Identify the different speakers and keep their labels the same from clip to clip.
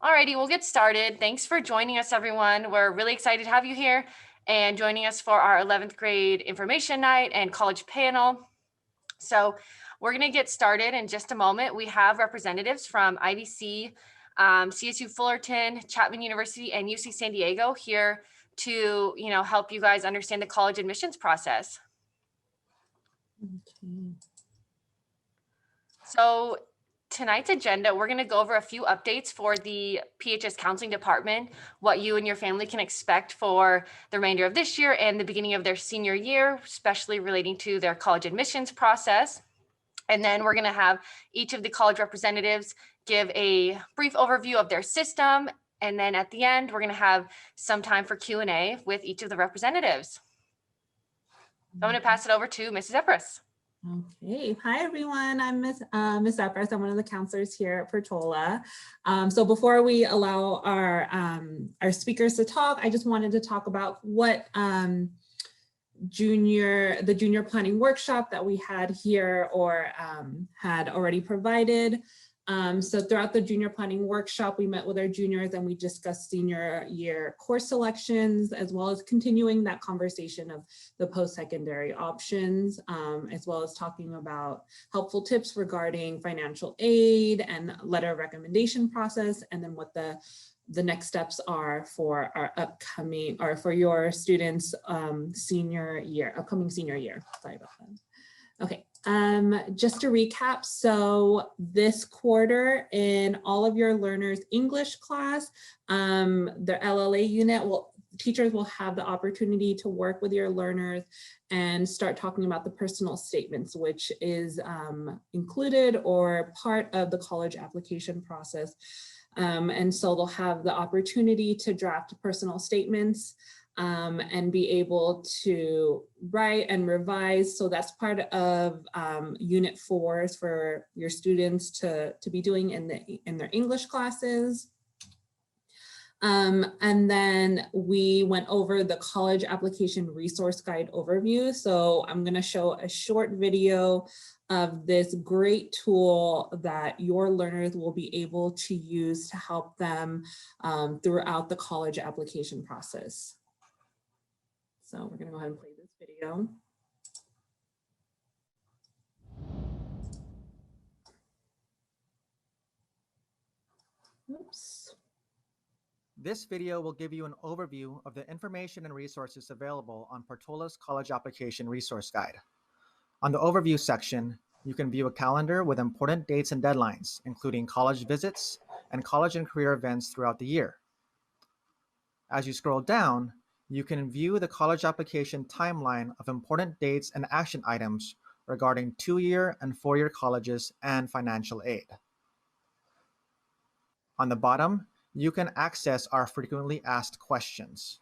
Speaker 1: Alrighty, we'll get started. Thanks for joining us, everyone. We're really excited to have you here and joining us for our 11th grade information night and college panel. So we're going to get started in just a moment. We have representatives from IVC, CSU Fullerton, Chapman University, and UC San Diego here to help you guys understand the college admissions process.
Speaker 2: Okay.
Speaker 1: So tonight's agenda, we're going to go over a few updates for the PHS Counseling Department, what you and your family can expect for the remainder of this year and the beginning of their senior year, especially relating to their college admissions process. And then we're going to have each of the college representatives give a brief overview of their system. And then at the end, we're going to have some time for Q&A with each of the representatives. So I'm going to pass it over to Mrs. Epris.
Speaker 2: Okay. Hi, everyone. I'm Miss Epris. I'm one of the counselors here at Portola. So before we allow our speakers to talk, I just wanted to talk about what the junior planning workshop that we had here or had already provided. So throughout the junior planning workshop, we met with our juniors and we discussed senior year course selections, as well as continuing that conversation of the post-secondary options, as well as talking about helpful tips regarding financial aid and letter of recommendation process, and then what the next steps are for our upcoming, or for your students' upcoming senior year. Sorry about that. Okay, just to recap, so this quarter in all of your learners English class, the LLA unit teachers will have the opportunity to work with your learners and start talking about the personal statements, which is included or part of the college application process. And so they'll have the opportunity to draft personal statements and be able to write and revise. So that's part of Unit 4 for your students to be doing in their English classes. And then we went over the college application resource guide overview. So I'm going to show a short video of this great tool that your learners will be able to use to help them throughout the college application process. So we're going to go ahead and play this video. Oops.
Speaker 3: This video will give you an overview of the information and resources available on Portola's College Application Resource Guide. On the overview section, you can view a calendar with important dates and deadlines, including college visits and college and career events throughout the year. As you scroll down, you can view the college application timeline of important dates and action items regarding 2-year and 4-year colleges and financial aid. On the bottom, you can access our frequently asked questions.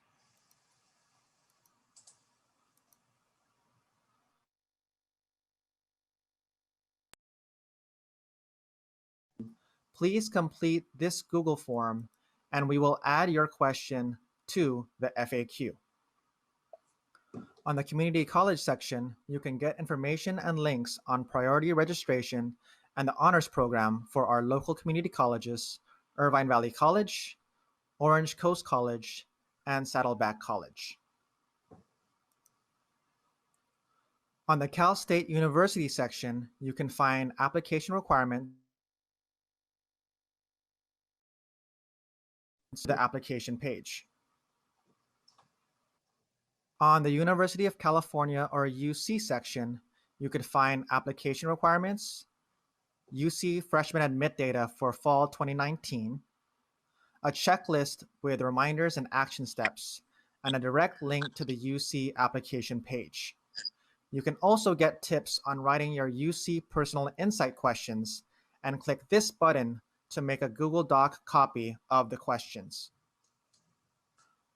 Speaker 3: Please complete this Google form and we will add your question to the FAQ. On the community college section, you can get information and links on priority registration and the honors program for our local community colleges, Irvine Valley College, Orange Coast College, and Saddleback College. On the Cal State University section, you can find application requirements to the application page. On the University of California or UC section, you could find application requirements, UC freshman admit data for fall 2019, a checklist with reminders and action steps, and a direct link to the UC application page. You can also get tips on writing your UC personal insight questions and click this button to make a Google Doc copy of the questions.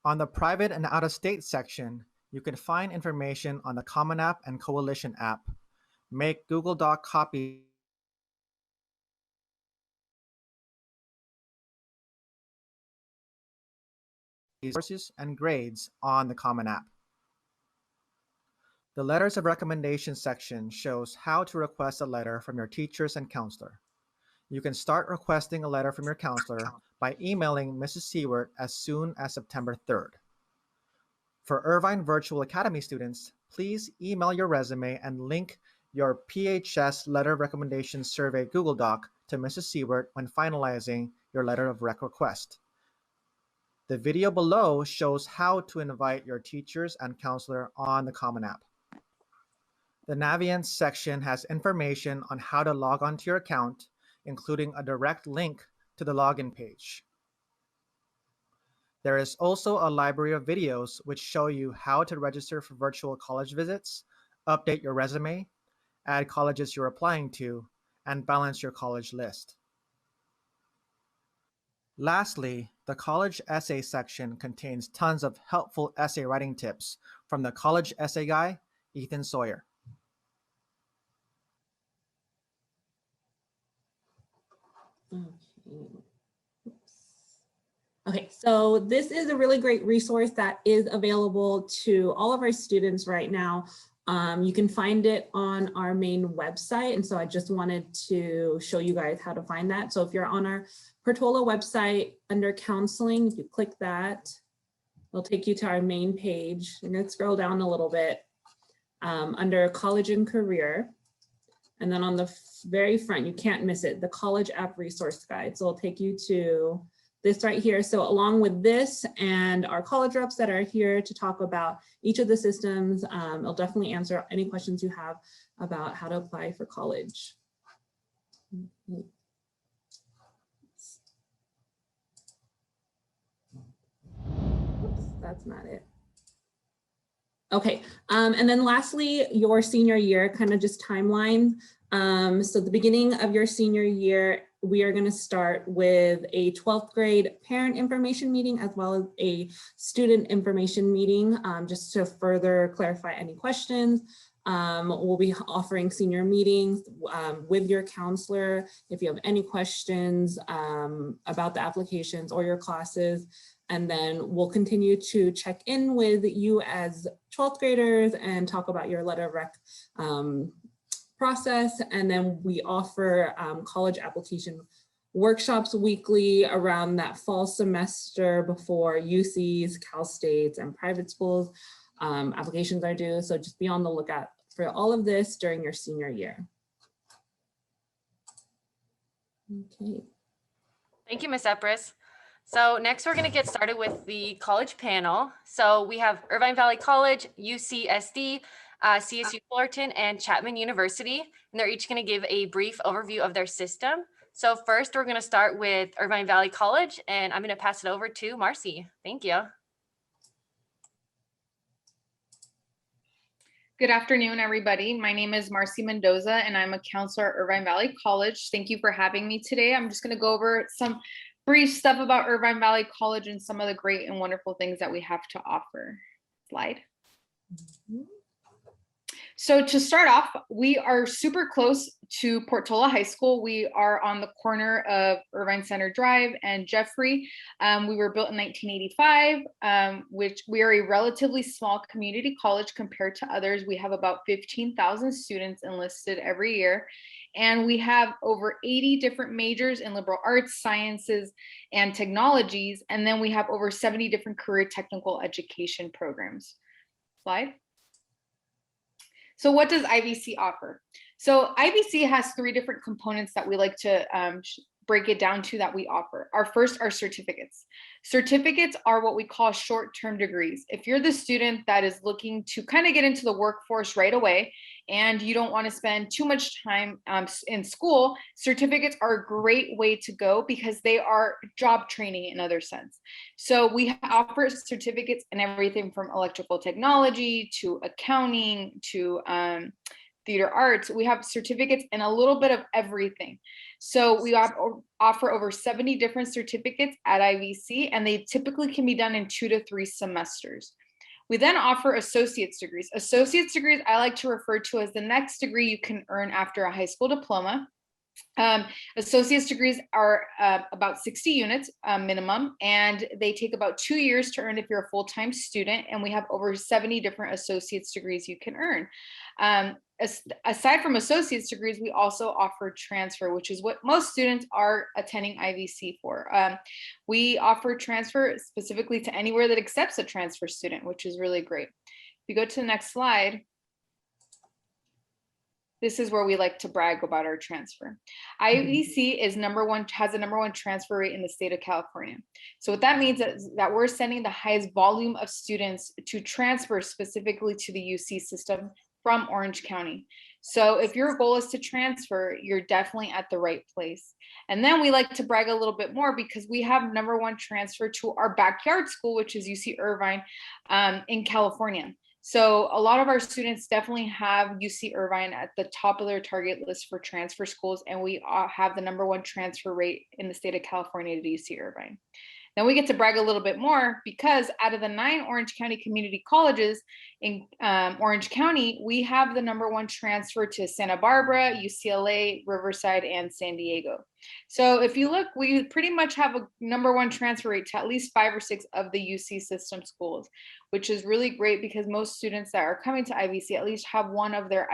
Speaker 3: On the private and out-of-state section, you can find information on the Common App and Coalition app. Make Google Doc copies courses and grades on the Common App. The Letters of Recommendation section shows how to request a letter from your teachers and counselor. You can start requesting a letter from your counselor by emailing Mrs. Seward as soon as September 3rd. For Irvine Virtual Academy students, please email your resume and link your PHS Letter of Recommendation Survey Google Doc to Mrs. Seward when finalizing your letter of rec request. The video below shows how to invite your teachers and counselor on the Common App. The Navient section has information on how to log onto your account, including a direct link to the login page. There is also a library of videos which show you how to register for virtual college visits, update your resume, add colleges you're applying to, and balance your college list. Lastly, the college essay section contains tons of helpful essay writing tips from the college essay guy, Ethan Sawyer.
Speaker 2: Okay, so this is a really great resource that is available to all of our students right now. You can find it on our main website. And so I just wanted to show you guys how to find that. So if you're on our Portola website under counseling, if you click that, it'll take you to our main page. I'm gonna scroll down a little bit under college and career. And then on the very front, you can't miss it, the college app resource guide. So it'll take you to this right here. So along with this and our college reps that are here to talk about each of the systems, it'll definitely answer any questions you have about how to apply for college. Oops, that's not it. Okay, and then lastly, your senior year, kind of just timeline. So the beginning of your senior year, we are going to start with a 12th grade parent information meeting as well as a student information meeting, just to further clarify any questions. We'll be offering senior meetings with your counselor if you have any questions about the applications or your classes. And then we'll continue to check in with you as 12th graders and talk about your letter of rec process. And then we offer college application workshops weekly around that fall semester before UCs, Cal States, and private schools applications are due. So just be on the lookout for all of this during your senior year. Okay.
Speaker 1: Thank you, Ms. Epris. So next we're going to get started with the college panel. So we have Irvine Valley College, UCSD, CSU Fullerton, and Chapman University, and they're each going to give a brief overview of their system. So first we're going to start with Irvine Valley College, and I'm going to pass it over to Marcy. Thank you.
Speaker 4: Good afternoon, everybody. My name is Marcy Mendoza, and I'm a counselor at Irvine Valley College. Thank you for having me today. I'm just going to go over some brief stuff about Irvine Valley College and some of the great and wonderful things that we have to offer. Slide. So to start off, we are super close to Portola High School. We are on the corner of Irvine Center Drive and Jeffrey. We were built in 1985, which we are a relatively small community college compared to others. We have about 15,000 students enlisted every year. And we have over 80 different majors in liberal arts, sciences, and technologies. And then we have over 70 different career technical education programs. Slide. So what does IVC offer? So IVC has 3 different components that we like to break it down to that we offer. Our first are certificates. Certificates are what we call short-term degrees. If you're the student that is looking to kind of get into the workforce right away and you don't want to spend too much time in school, certificates are a great way to go because they are job training in other sense. So we offer certificates in everything from electrical technology to accounting to theater arts. We have certificates in a little bit of everything. So we offer over 70 different certificates at IVC, and they typically can be done in 2 to 3 semesters. We then offer associate's degrees. Associate's degrees I like to refer to as the next degree you can earn after a high school diploma. Associate's degrees are about 60 units minimum, and they take about 2 years to earn if you're a full-time student, and we have over 70 different associate's degrees you can earn. aside from associate's degrees, we also offer transfer, which is what most students are attending IVC for. We offer transfer specifically to anywhere that accepts a transfer student, which is really great. If you go to the next slide, this is where we like to brag about our transfer. IVC is has the #1 transfer rate in the state of California. So what that means is that we're sending the highest volume of students to transfer specifically to the UC system from Orange County. So if your goal is to transfer, you're definitely at the right place. And then we like to brag a little bit more because we have #1 transfer to our backyard school, which is UC Irvine in California. So a lot of our students definitely have UC Irvine at the top of their target list for transfer schools, and we have the #1 transfer rate in the state of California to UC Irvine. Then we get to brag a little bit more because out of the 9 Orange County community colleges in Orange County, we have the #1 transfer to Santa Barbara, UCLA, Riverside, and San Diego. So if you look, we pretty much have a #1 transfer rate to at least 5 or 6 of the UC system schools, which is really great because most students that are coming to IVC at least have one of their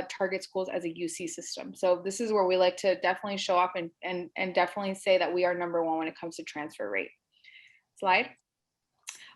Speaker 4: target schools as a UC system. So this is where we like to definitely show off and definitely say that we are #1 when it comes to transfer rate. Slide.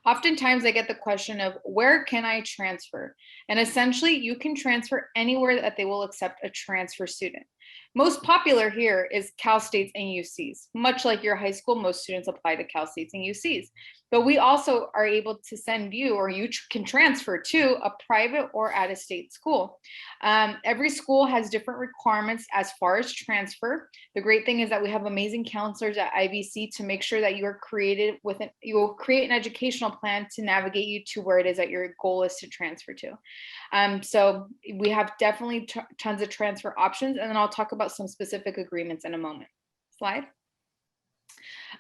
Speaker 4: Oftentimes I get the question of where can I transfer? And essentially you can transfer anywhere that they will accept a transfer student. Most popular here is Cal States and UCs. Much like your high school, most students apply to Cal States and UCs. But we also are able to send you, or you can transfer to a private or out-of-state school. Every school has different requirements as far as transfer. The great thing is that we have amazing counselors at IVC to make sure that you are you will create an educational plan to navigate you to where it is that your goal is to transfer to. So we have definitely tons of transfer options, and then I'll talk about some specific agreements in a moment. Slide.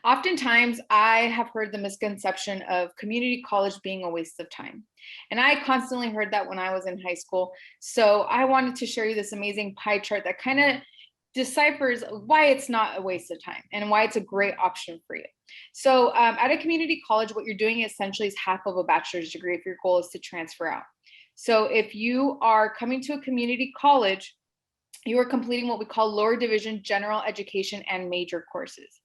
Speaker 4: Oftentimes, I have heard the misconception of community college being a waste of time. And I constantly heard that when I was in high school. So I wanted to share you this amazing pie chart that kind of deciphers why it's not a waste of time and why it's a great option for you. So at a community college, what you're doing essentially is half of a bachelor's degree if your goal is to transfer out. So if you are coming to a community college, you are completing what we call lower division general education and major courses.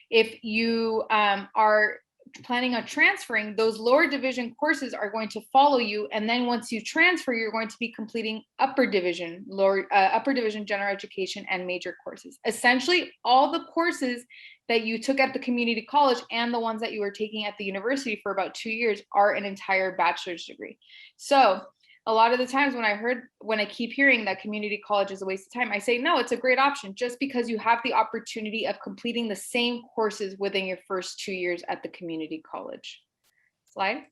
Speaker 4: If you are planning on transferring, those lower division courses are going to follow you. And then once you transfer, you're going to be completing upper division general education and major courses. Essentially, all the courses that you took at the community college and the ones that you were taking at the university for about 2 years are an entire bachelor's degree. So a lot of the times when I keep hearing that community college is a waste of time, I say, no, it's a great option just because you have the opportunity of completing the same courses within your first 2 years at the community college. Slide.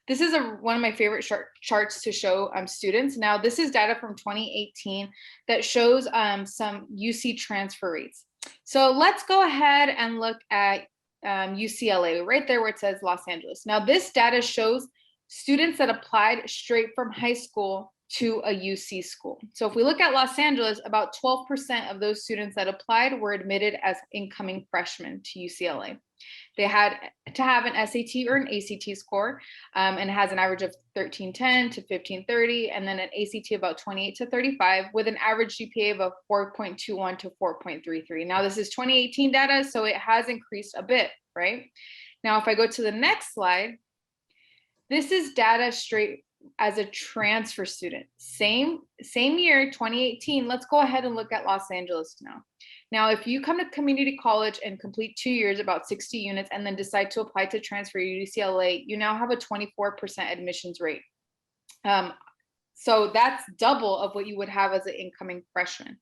Speaker 4: This is one of my favorite charts to show students. Now, this is data from 2018 that shows some UC transfer rates. So let's go ahead and look at UCLA, right there where it says Los Angeles. Now, this data shows students that applied straight from high school to a UC school. So if we look at Los Angeles, about 12% of those students that applied were admitted as incoming freshmen to UCLA. They had to have an SAT or an ACT score, and has an average of 1310 to 1530, and then an ACT about 28 to 35, with an average GPA of 4.21 to 4.33. Now this is 2018 data, so it has increased a bit, right? Now if I go to the next slide, this is data straight as a transfer student. Same year, 2018. Let's go ahead and look at Los Angeles now. Now, if you come to community college and complete 2 years, about 60 units, and then decide to apply to transfer to UCLA, you now have a 24% admissions rate. So that's double of what you would have as an incoming freshman.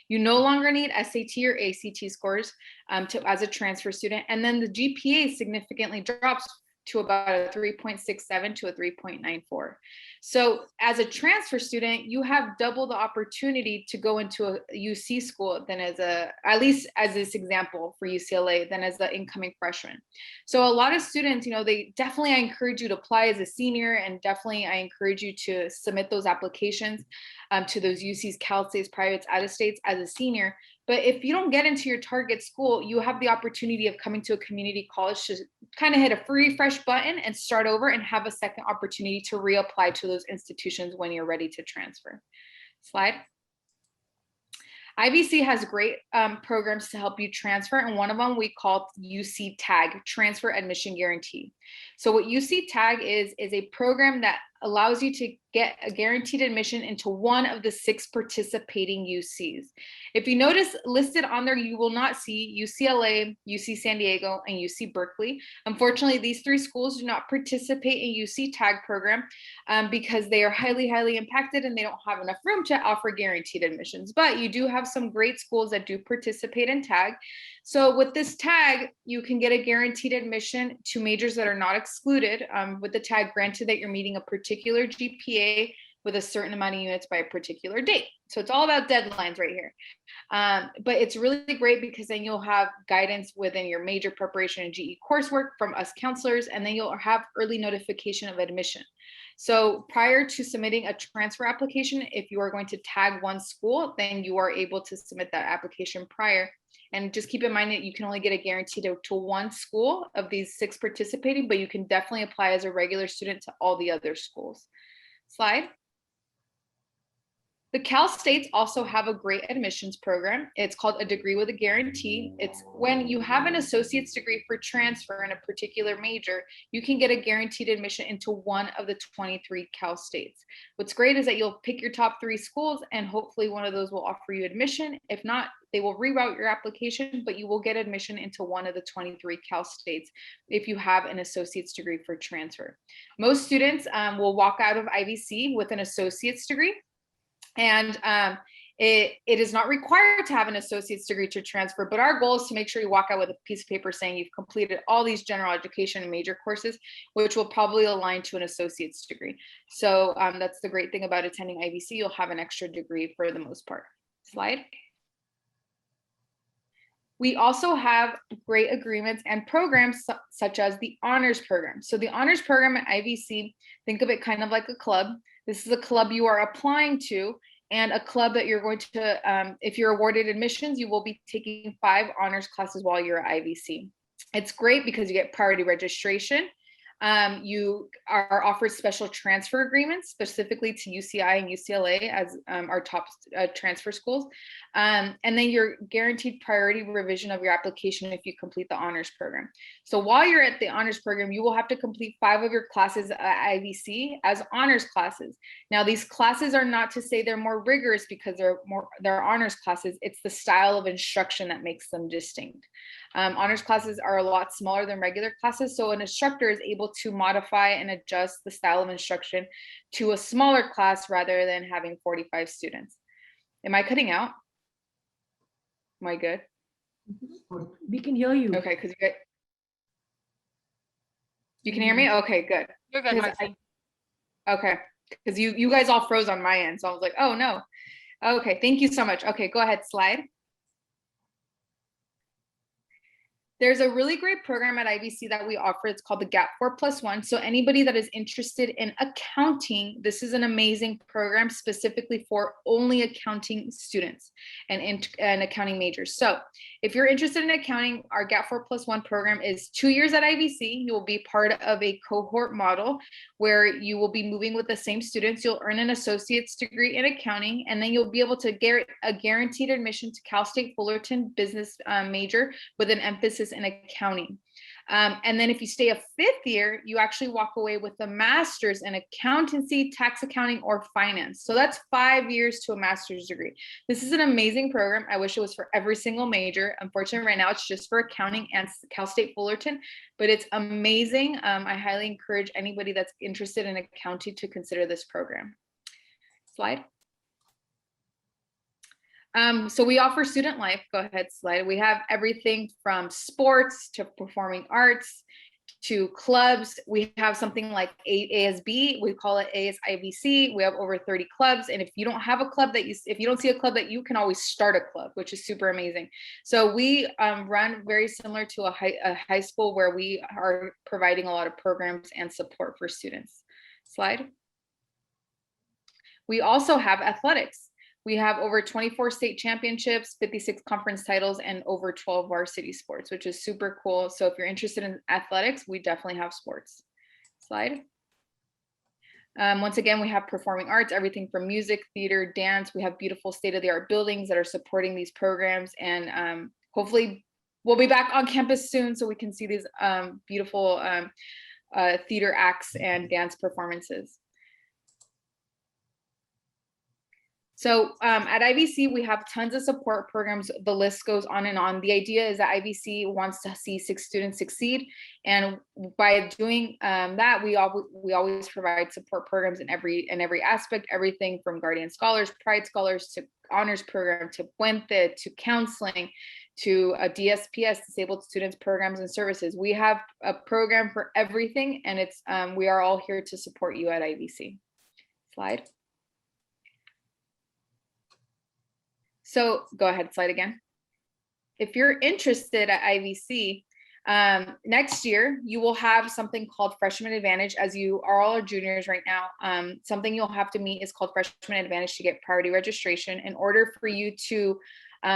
Speaker 4: You no longer need SAT or ACT scores as a transfer student. And then the GPA significantly drops to about a 3.67 to a 3.94. So as a transfer student, you have double the opportunity to go into a UC school than at least as this example for UCLA, than as the incoming freshman. So a lot of students, I encourage you to apply as a senior, and definitely I encourage you to submit those applications to those UCs, Cal States, privates, out of states as a senior. But if you don't get into your target school, you have the opportunity of coming to a community college kind of hit a refresh button and start over and have a second opportunity to reapply to those institutions when you're ready to transfer. Slide. IVC has great programs to help you transfer, and one of them we call UC TAG, Transfer Admission Guarantee. So what UC TAG is a program that allows you to get a guaranteed admission into one of the 6 participating UCs. If you notice listed on there, you will not see UCLA, UC San Diego, and UC Berkeley. Unfortunately, these 3 schools do not participate in UC TAG program because they are highly, highly impacted and they don't have enough room to offer guaranteed admissions. But you do have some great schools that do participate in TAG. So with this tag, you can get a guaranteed admission to majors that are not excluded with the tag, granted that you're meeting a particular GPA with a certain amount of units by a particular date. So it's all about deadlines right here. But it's really great because then you'll have guidance within your major preparation and GE coursework from us counselors, and then you'll have early notification of admission. So prior to submitting a transfer application, if you are going to tag one school, then you are able to submit that application prior. And just keep in mind that you can only get a guarantee to one school of these 6 participating, but you can definitely apply as a regular student to all the other schools. Slide. The Cal States also have a great admissions program. It's called a degree with a guarantee. It's when you have an associate's degree for transfer in a particular major, you can get a guaranteed admission into one of the 23 Cal States. What's great is that you'll pick your top 3 schools and hopefully one of those will offer you admission. If not, they will reroute your application, but you will get admission into one of the 23 Cal States if you have an associate's degree for transfer. Most students will walk out of IVC with an associate's degree. And it is not required to have an associate's degree to transfer, but our goal is to make sure you walk out with a piece of paper saying you've completed all these general education and major courses, which will probably align to an associate's degree. So that's the great thing about attending IVC. You'll have an extra degree for the most part. Slide. We also have great agreements and programs such as the honors program. So the honors program at IVC, think of it kind of like a club. This is a club you are applying to, and a club that you're going to, if you're awarded admissions, you will be taking 5 honors classes while you're at IVC. It's great because you get priority registration. You are offered special transfer agreements specifically to UCI and UCLA as our top transfer schools. And then you're guaranteed priority revision of your application if you complete the honors program. So while you're at the honors program, you will have to complete 5 of your classes at IVC as honors classes. Now, these classes are not to say they're more rigorous because they're honors classes. It's the style of instruction that makes them distinct. Honors classes are a lot smaller than regular classes, so an instructor is able to modify and adjust the style of instruction to a smaller class rather than having 45 students. Am I cutting out? Am I good?
Speaker 5: We can hear you.
Speaker 4: Okay, because you can hear me? Okay, good.
Speaker 1: You're good, Marcy.
Speaker 4: Okay, because you guys all froze on my end, so I was like, oh no. Okay, thank you so much. Okay, go ahead, slide. There's a really great program at IVC that we offer. It's called the Gap 4+1. So anybody that is interested in accounting, this is an amazing program specifically for only accounting students and accounting majors. So if you're interested in accounting, our Gap 4+1 program is 2 years at IVC. You will be part of a cohort model where you will be moving with the same students. You'll earn an associate's degree in accounting, and then you'll be able to get a guaranteed admission to Cal State Fullerton business major with an emphasis in accounting. And then if you stay a 5th year, you actually walk away with a master's in accountancy, tax accounting, or finance. So that's 5 years to a master's degree. This is an amazing program. I wish it was for every single major. Unfortunately, right now it's just for accounting and Cal State Fullerton, but it's amazing. I highly encourage anybody that's interested in accounting to consider this program. Slide. So we offer student life. Go ahead, slide. We have everything from sports to performing arts to clubs. We have something like ASB. We call it ASIVC. We have over 30 clubs. And if you don't have a club if you don't see a club that you can always start a club, which is super amazing. So we run very similar to a high school where we are providing a lot of programs and support for students. Slide. We also have athletics. We have over 24 state championships, 56 conference titles, and over 12 varsity sports, which is super cool. So if you're interested in athletics, we definitely have sports. Slide. Once again, we have performing arts, everything from music, theater, dance. We have beautiful state-of-the-art buildings that are supporting these programs. And hopefully we'll be back on campus soon so we can see these beautiful theater acts and dance performances. So at IVC, we have tons of support programs. The list goes on and on. The idea is that IVC wants to see 6 students succeed. And by doing that, we always provide support programs in every aspect, everything from Guardian Scholars, Pride Scholars, to honors program, to Puente, to counseling, to a DSPS, Disabled Students Programs and Services. We have a program for everything, and it's we are all here to support you at IVC. Slide. So go ahead, slide again. If you're interested at IVC, next year, you will have something called Freshman Advantage, as you are all juniors right now. Something you'll have to meet is called Freshman Advantage to get priority registration. In order for you to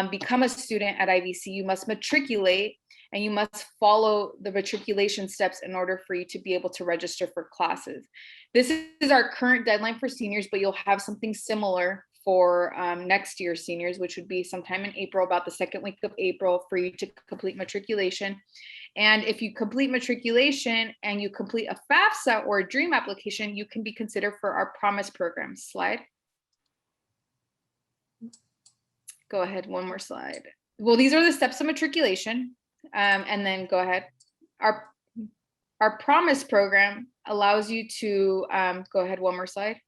Speaker 4: become a student at IVC, you must matriculate, and you must follow the matriculation steps in order for you to be able to register for classes. This is our current deadline for seniors, but you'll have something similar for next year's seniors, which would be sometime in April, about the second week of April, for you to complete matriculation. And if you complete matriculation and you complete a FAFSA or a DREAM application, you can be considered for our Promise program. Slide. Go ahead, one more slide. Well, these are the steps of matriculation. And then go ahead. Our Promise program allows you to, go ahead, one more slide.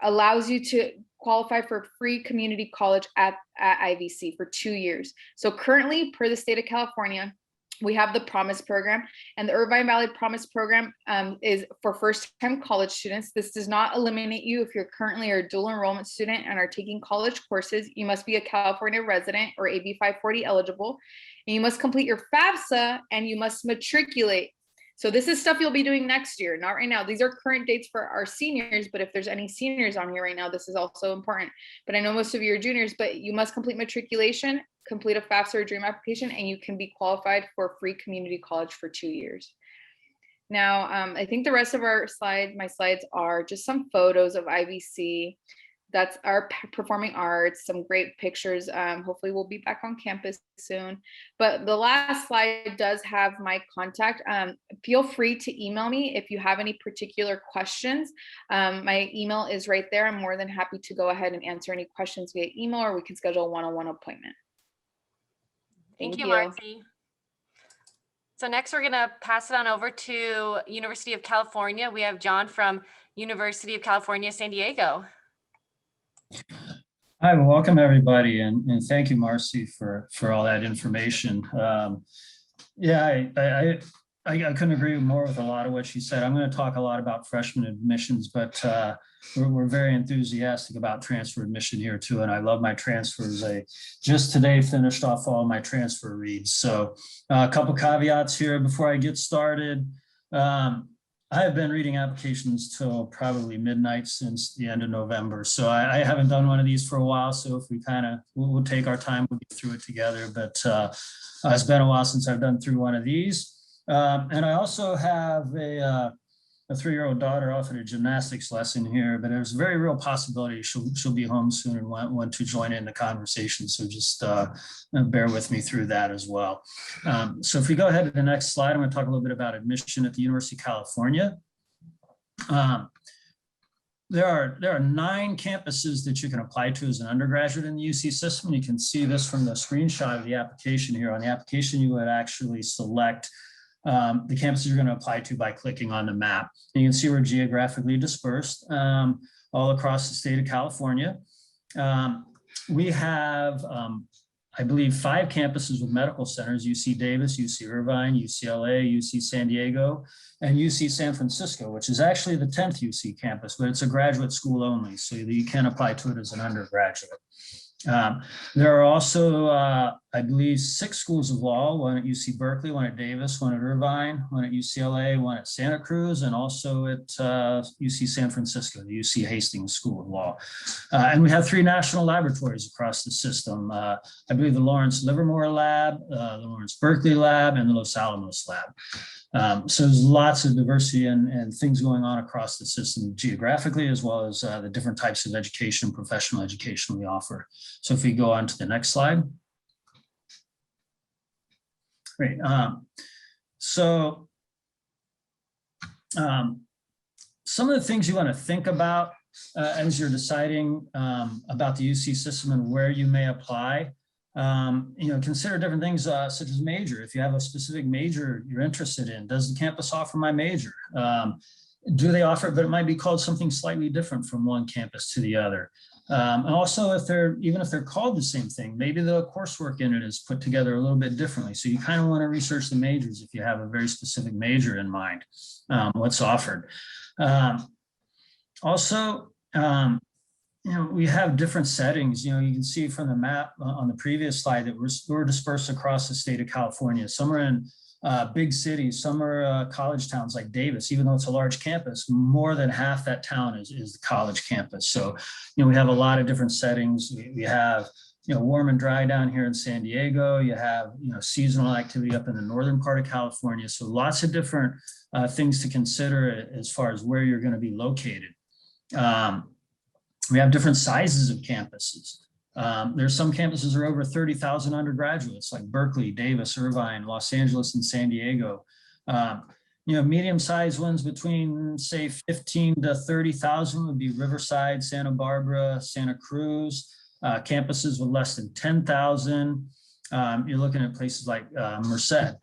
Speaker 4: Allows you to qualify for free community college at IVC for 2 years. So currently, per the state of California, we have the Promise program, and the Irvine Valley Promise program is for first-time college students. This does not eliminate you if you're currently a dual enrollment student and are taking college courses. You must be a California resident or AB 540 eligible, and you must complete your FAFSA, and you must matriculate. So this is stuff you'll be doing next year, not right now. These are current dates for our seniors, but if there's any seniors on here right now, this is also important. But I know most of you are juniors, but you must complete matriculation, complete a FAFSA or DREAM application, and you can be qualified for free community college for 2 years. Now, I think the rest of my slides are just some photos of IVC. That's our performing arts, some great pictures. Hopefully we'll be back on campus soon. But the last slide does have my contact. Feel free to email me if you have any particular questions. My email is right there. I'm more than happy to go ahead and answer any questions via email, or we can schedule a one-on-one appointment.
Speaker 1: Thank you, Marcy. So next we're gonna pass it on over to University of California. We have John from University of California, San Diego.
Speaker 6: Hi, welcome everybody, and thank you, Marcy, for all that information. Yeah, I couldn't agree more with a lot of what she said. I'm going to talk a lot about freshman admissions, but we're very enthusiastic about transfer admission here too, and I love my transfers. I just today finished off all my transfer reads. So a couple caveats here before I get started. I have been reading applications till probably midnight since the end of November. So I haven't done one of these for a while. So if we we'll take our time, we'll get through it together. But it's been a while since I've done through one of these. And I also have a 3-year-old daughter off at a gymnastics lesson here, but there's a very real possibility she'll be home soon and want to join in the conversation. So just bear with me through that as well. So if we go ahead to the next slide, I'm going to talk a little bit about admission at the University of California. There are 9 campuses that you can apply to as an undergraduate in the UC system. You can see this from the screenshot of the application here. On the application, you would actually select the campuses you're going to apply to by clicking on the map. And you can see we're geographically dispersed all across the state of California. We have, I believe, 5 campuses with medical centers: UC Davis, UC Irvine, UCLA, UC San Diego, and UC San Francisco, which is actually the 10th UC campus, but it's a graduate school only, so you can apply to it as an undergraduate. There are also I believe, 6 schools of law, one at UC Berkeley, one at Davis, one at Irvine, one at UCLA, one at Santa Cruz, and also at UC San Francisco, the UC Hastings School of Law. And we have 3 national laboratories across the system. I believe the Lawrence Livermore Lab, the Lawrence Berkeley Lab, and the Los Alamos Lab. So there's lots of diversity and things going on across the system geographically, as well as the different types of education, professional education we offer. So if we go on to the next slide. Great. Some of the things you want to think about as you're deciding about the UC system and where you may apply, consider different things such as major. If you have a specific major you're interested in, does the campus offer my major? Do they offer it, but it might be called something slightly different from one campus to the other. And also, even if they're called the same thing, maybe the coursework in it is put together a little bit differently. So you kind of want to research the majors if you have a very specific major in mind, what's offered. We have different settings. You can see from the map on the previous slide that we're dispersed across the state of California. Some are in big cities, some are college towns like Davis. Even though it's a large campus, more than half that town is the college campus. So, we have a lot of different settings. We have, warm and dry down here in San Diego. You have, seasonal activity up in the northern part of California. So lots of different things to consider as far as where you're going to be located. We have different sizes of campuses. There's some campuses are over 30,000 undergraduates, like Berkeley, Davis, Irvine, Los Angeles, and San Diego. Medium-sized ones between, say, 15 to 30,000 would be Riverside, Santa Barbara, Santa Cruz. Campuses with less than 10,000. You're looking at places like Merced.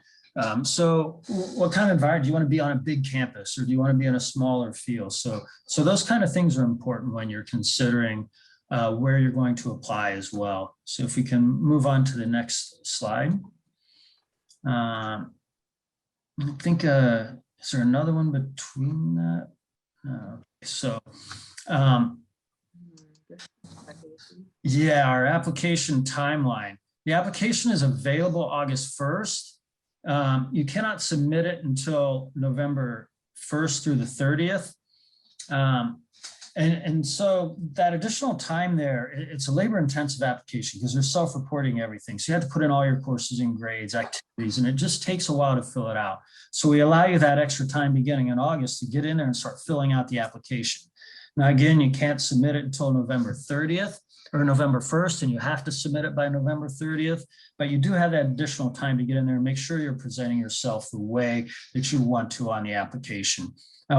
Speaker 6: So what kind of environment do you want to be on a big campus, or do you want to be in a smaller field? So those kind of things are important when you're considering where you're going to apply as well. So if we can move on to the next slide. I think, is there another one between that? Yeah, our application timeline. The application is available August 1st. You cannot submit it until November 1st through the 30th. And so that additional time there, it's a labor-intensive application because they're self-reporting everything. So you have to put in all your courses and grades, activities, and it just takes a while to fill it out. So we allow you that extra time beginning in August to get in there and start filling out the application. Now, again, you can't submit it until November 30th or November 1st, and you have to submit it by November 30th, but you do have that additional time to get in there and make sure you're presenting yourself the way that you want to on the application.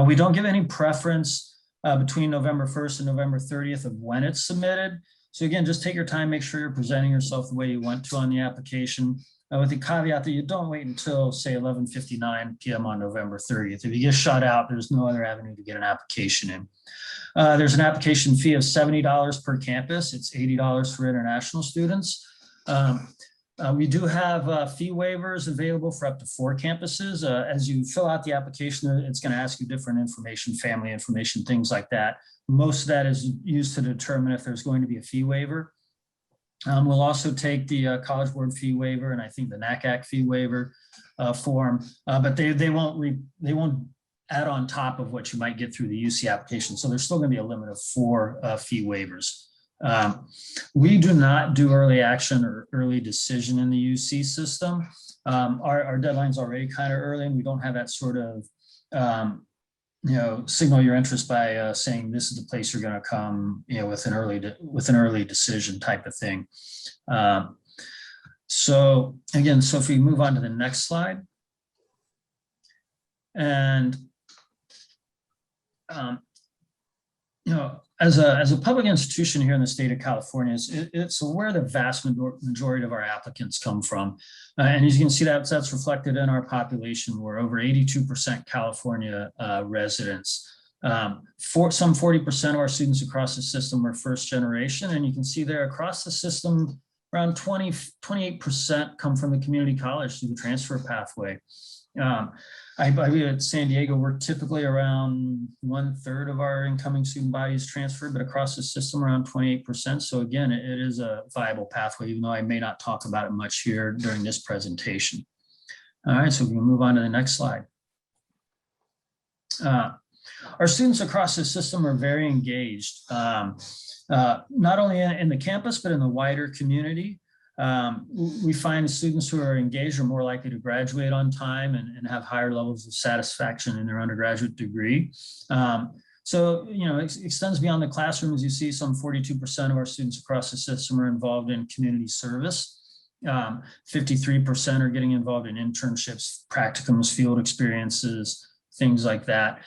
Speaker 6: We don't give any preference between November 1st and November 30th of when it's submitted. So again, just take your time, make sure you're presenting yourself the way you want to on the application, with the caveat that you don't wait until, say, 11:59 p.m. on November 30th. If you get shut out, there's no other avenue to get an application in. There's an application fee of $70 per campus. It's $80 for international students. We do have fee waivers available for up to 4 campuses. As you fill out the application, it's going to ask you different information, family information, things like that. Most of that is used to determine if there's going to be a fee waiver. We'll also take the College Board fee waiver and I think the NACAC fee waiver form, but they won't add on top of what you might get through the UC application. So there's still going to be a limit of 4 fee waivers. We do not do early action or early decision in the UC system. Our deadline's already kind of early, and we don't have that sort of, signal your interest by saying this is the place you're going to come, with an early decision type of thing. So if we move on to the next slide, and as a public institution here in the state of California, it's where the vast majority of our applicants come from. And as you can see, that's reflected in our population. We're over 82% California residents. Some 40% of our students across the system are first generation. And you can see there across the system, around 28% come from the community college through the transfer pathway. I believe at San Diego, we're typically around 1/3 of our incoming student body is transferred, but across the system around 28%. So again, it is a viable pathway, even though I may not talk about it much here during this presentation. All right, so we can move on to the next slide. Our students across the system are very engaged, not only in the campus, but in the wider community. We find students who are engaged are more likely to graduate on time and have higher levels of satisfaction in their undergraduate degree. So, you know, it extends beyond the classroom. As you see, some 42% of our students across the system are involved in community service. 53% are getting involved in internships, practicums, field experiences, things like that.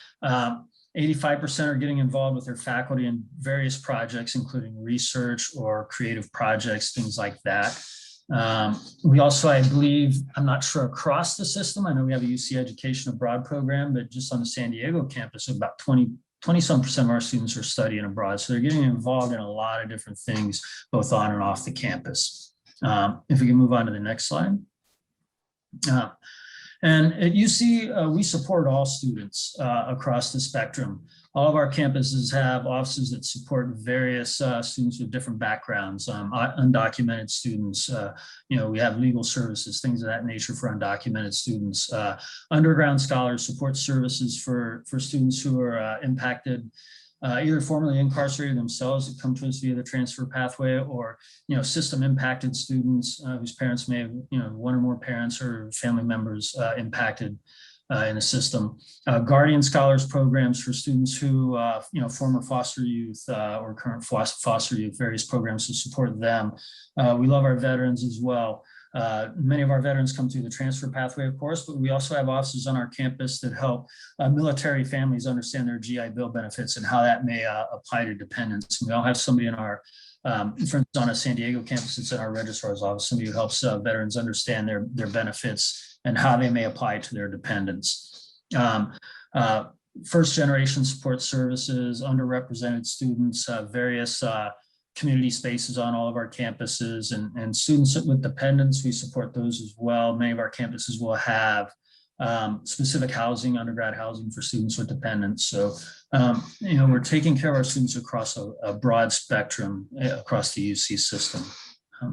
Speaker 6: 85% are getting involved with their faculty in various projects, including research or creative projects, things like that. We also, I believe, I'm not sure across the system, I know we have a UC Education Abroad program, but just on the San Diego campus, about 20-some% of our students are studying abroad. So they're getting involved in a lot of different things, both on and off the campus. If we can move on to the next slide. And at UC, we support all students across the spectrum. All of our campuses have offices that support various students with different backgrounds, undocumented students. You know, we have legal services, things of that nature for undocumented students. Underground scholars, support services for students who are impacted, either formerly incarcerated themselves that come to us via the transfer pathway, or, you know, system impacted students whose parents may have, you know, one or more parents or family members impacted in the system. Guardian Scholars programs for students who, you know, former foster youth or current foster youth, various programs to support them. We love our veterans as well. Many of our veterans come through the transfer pathway, of course, but we also have offices on our campus that help military families understand their GI Bill benefits and how that may apply to dependents. We all have somebody in our, for instance, on a San Diego campus, it's in our registrar's office, somebody who helps veterans understand their benefits and how they may apply to their dependents. First generation support services, underrepresented students, various community spaces on all of our campuses, and students with dependents, we support those as well. Many of our campuses will have specific housing, undergrad housing for students with dependents. So, you know, we're taking care of our students across a broad spectrum across the UC system.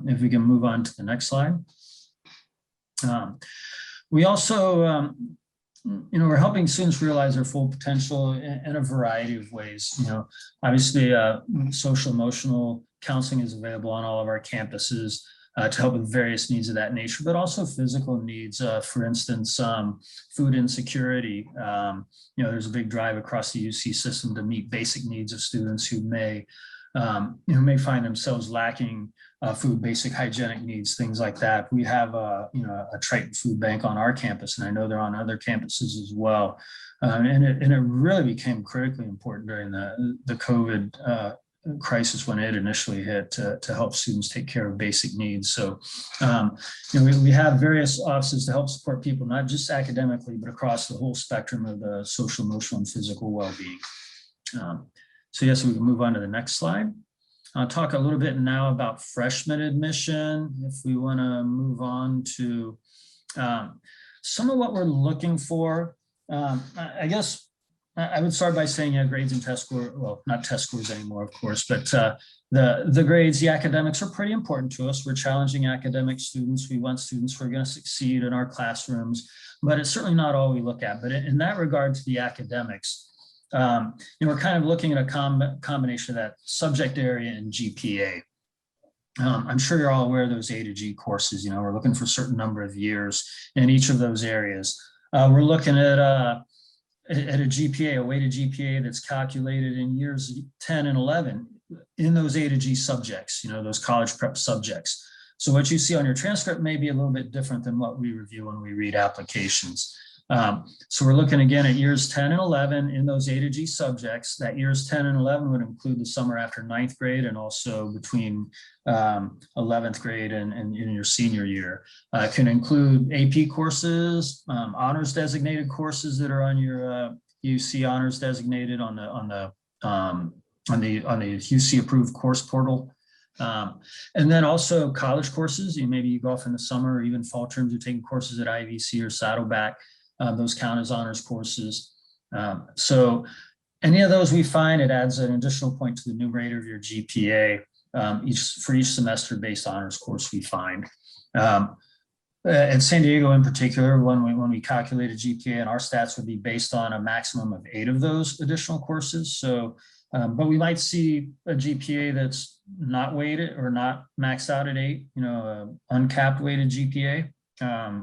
Speaker 6: If we can move on to the next slide. We also, you know, we're helping students realize their full potential in a variety of ways. You know, obviously, social emotional counseling is available on all of our campuses to help with various needs of that nature, but also physical needs. For instance, food insecurity. You know, there's a big drive across the UC system to meet basic needs of students who may, you know, may find themselves lacking food, basic hygienic needs, things like that. We have you know, a Triton food bank on our campus, and I know they're on other campuses as well. And it really became critically important during the COVID crisis when it initially hit to help students take care of basic needs. So, you know, we have various offices to help support people, not just academically, but across the whole spectrum of the social, emotional, and physical well-being. So yes, we can move on to the next slide. I'll talk a little bit now about freshman admission. If we want to move on to some of what we're looking for, I guess I would start by saying, yeah, grades and test score, well, not test scores anymore, of course, but the grades, the academics are pretty important to us. We're challenging academic students. We want students who are going to succeed in our classrooms, but it's certainly not all we look at. But in that regard to the academics, you know, we're kind of looking at a combination of that subject area and GPA. I'm sure you're all aware of those A to G courses. You know, we're looking for a certain number of years in each of those areas. We're looking at a GPA, a weighted GPA that's calculated in years 10 and 11 in those A to G subjects, you know, those college prep subjects. So what you see on your transcript may be a little bit different than what we review when we read applications. So we're looking again at years 10 and 11 in those A to G subjects. That years 10 and 11 would include the summer after 9th grade and also between 11th grade and in your senior year. It can include AP courses, honors designated courses that are on your UC honors designated on the UC approved course portal. And then also college courses. Maybe you go off in the summer or even fall terms, you're taking courses at IVC or Saddleback. those count as honors courses. So any of those we find, it adds an additional point to the numerator of your GPA for each semester-based honors course we find. At San Diego in particular, when we calculate a GPA, and our stats would be based on a maximum of 8 of those additional courses. So, but we might see a GPA that's not weighted or not maxed out at 8, uncapped weighted GPA.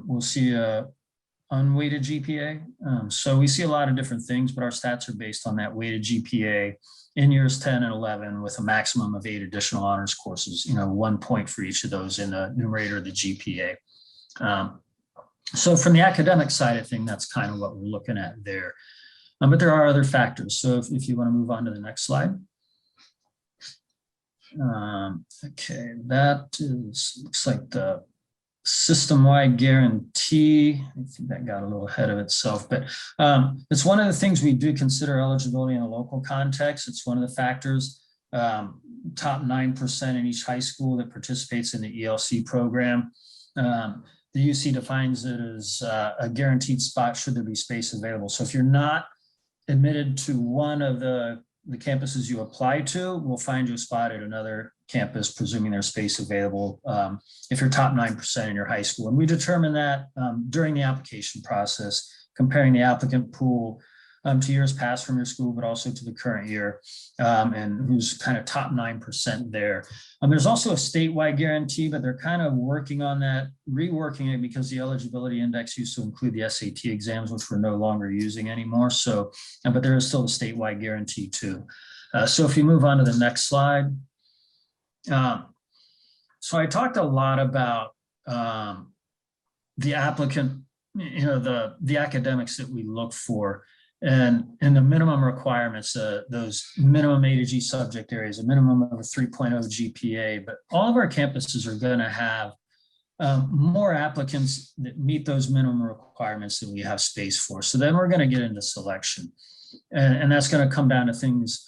Speaker 6: We'll see a unweighted GPA. So we see a lot of different things, but our stats are based on that weighted GPA in years 10 and 11 with a maximum of 8 additional honors courses, 1 point for each of those in the numerator of the GPA. So from the academic side of things, that's kind of what we're looking at there. But there are other factors. So if you want to move on to the next slide. Okay, that looks like the system-wide guarantee. I think that got a little ahead of itself, but it's one of the things we do consider eligibility in a local context. It's one of the factors. Top 9% in each high school that participates in the ELC program. The UC defines it as a guaranteed spot should there be space available. So if you're not admitted to one of the campuses you apply to, we'll find you a spot at another campus, presuming there's space available if you're top 9% in your high school. And we determine that during the application process, comparing the applicant pool to years past from your school, but also to the current year, and who's kind of top 9% there. There's also a statewide guarantee, but they're kind of working on that, reworking it because the eligibility index used to include the SAT exams, which we're no longer using anymore. So, but there is still a statewide guarantee too. So if you move on to the next slide. So I talked a lot about the applicant, the academics that we look for. And the minimum requirements, those minimum A to G subject areas, a minimum of a 3.0 GPA, but all of our campuses are going to have more applicants that meet those minimum requirements than we have space for. So then we're going to get into selection. And that's going to come down to things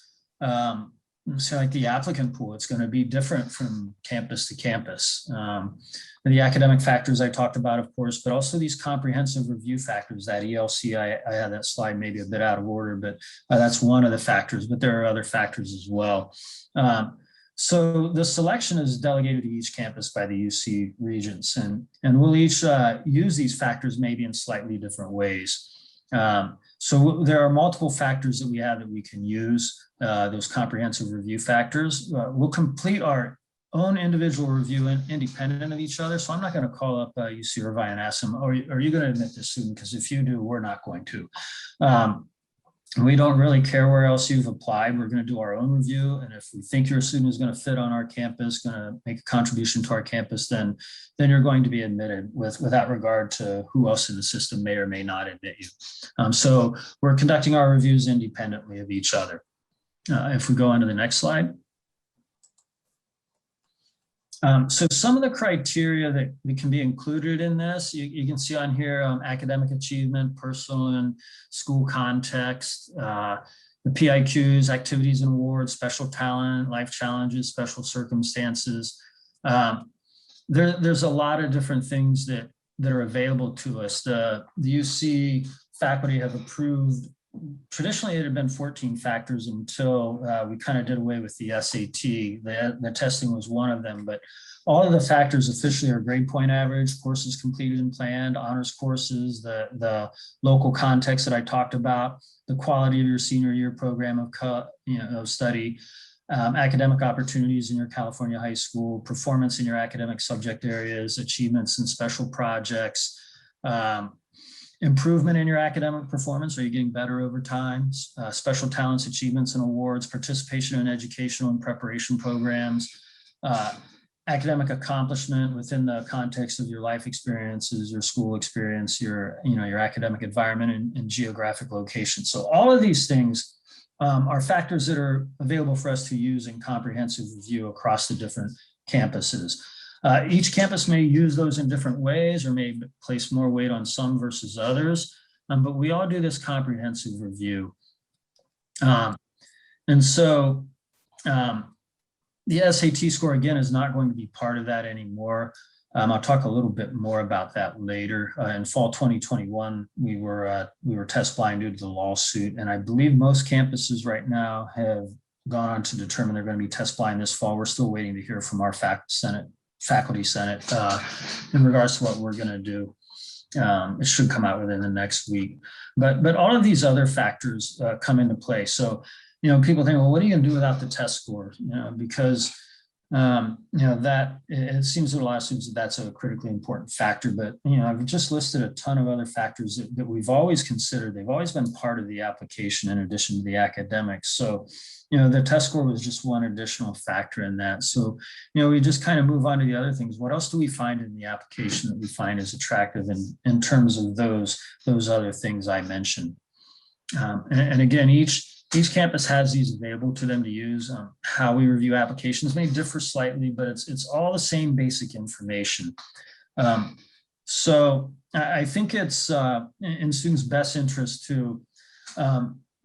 Speaker 6: so like the applicant pool. It's going to be different from campus to campus. The academic factors I talked about, of course, but also these comprehensive review factors, that ELC, I had that slide maybe a bit out of order, but that's one of the factors, but there are other factors as well. So the selection is delegated to each campus by the UC Regents, and we'll each use these factors maybe in slightly different ways. So there are multiple factors that we have that we can use, those comprehensive review factors. We'll complete our own individual review independent of each other. So I'm not going to call up UC Irvine and ask them, are you going to admit this student? Because if you do, we're not going to. We don't really care where else you've applied. We're going to do our own review. And if we think your student is going to fit on our campus, going to make a contribution to our campus, then you're going to be admitted without regard to who else in the system may or may not admit you. So we're conducting our reviews independently of each other. If we go on to the next slide. So some of the criteria that can be included in this, you can see on here, academic achievement, personal and school context, the PIQs, activities and awards, special talent, life challenges, special circumstances. There's a lot of different things that are available to us. The UC faculty have approved. Traditionally, it had been 14 factors until we kind of did away with the SAT. The testing was one of them, but all of the factors officially are grade point average, courses completed and planned, honors courses, the local context that I talked about, the quality of your senior year program of study, academic opportunities in your California high school, performance in your academic subject areas, achievements in special projects, improvement in your academic performance. Are you getting better over time? Special talents, achievements and awards, participation in educational and preparation programs, academic accomplishment within the context of your life experiences, your school experience, your academic environment and geographic location. So all of these things are factors that are available for us to use in comprehensive review across the different campuses. Each campus may use those in different ways or may place more weight on some versus others, but we all do this comprehensive review. And so the SAT score, again, is not going to be part of that anymore. I'll talk a little bit more about that later. In fall 2021, we were test blind due to the lawsuit, and I believe most campuses right now have gone on to determine they're going to be test blind this fall. We're still waiting to hear from our faculty senate in regards to what we're going to do. It should come out within the next week, but all of these other factors come into play. So, people think, well, what are you going to do without the test score? Because that it seems to a lot of students that that's a critically important factor, but I've just listed a ton of other factors that we've always considered. They've always been part of the application in addition to the academics. So the test score was just one additional factor in that. So we just kind of move on to the other things. What else do we find in the application that we find is attractive in terms of those other things I mentioned? And again, each campus has these available to them to use. How we review applications may differ slightly, but it's all the same basic information. So I think it's in students' best interest to,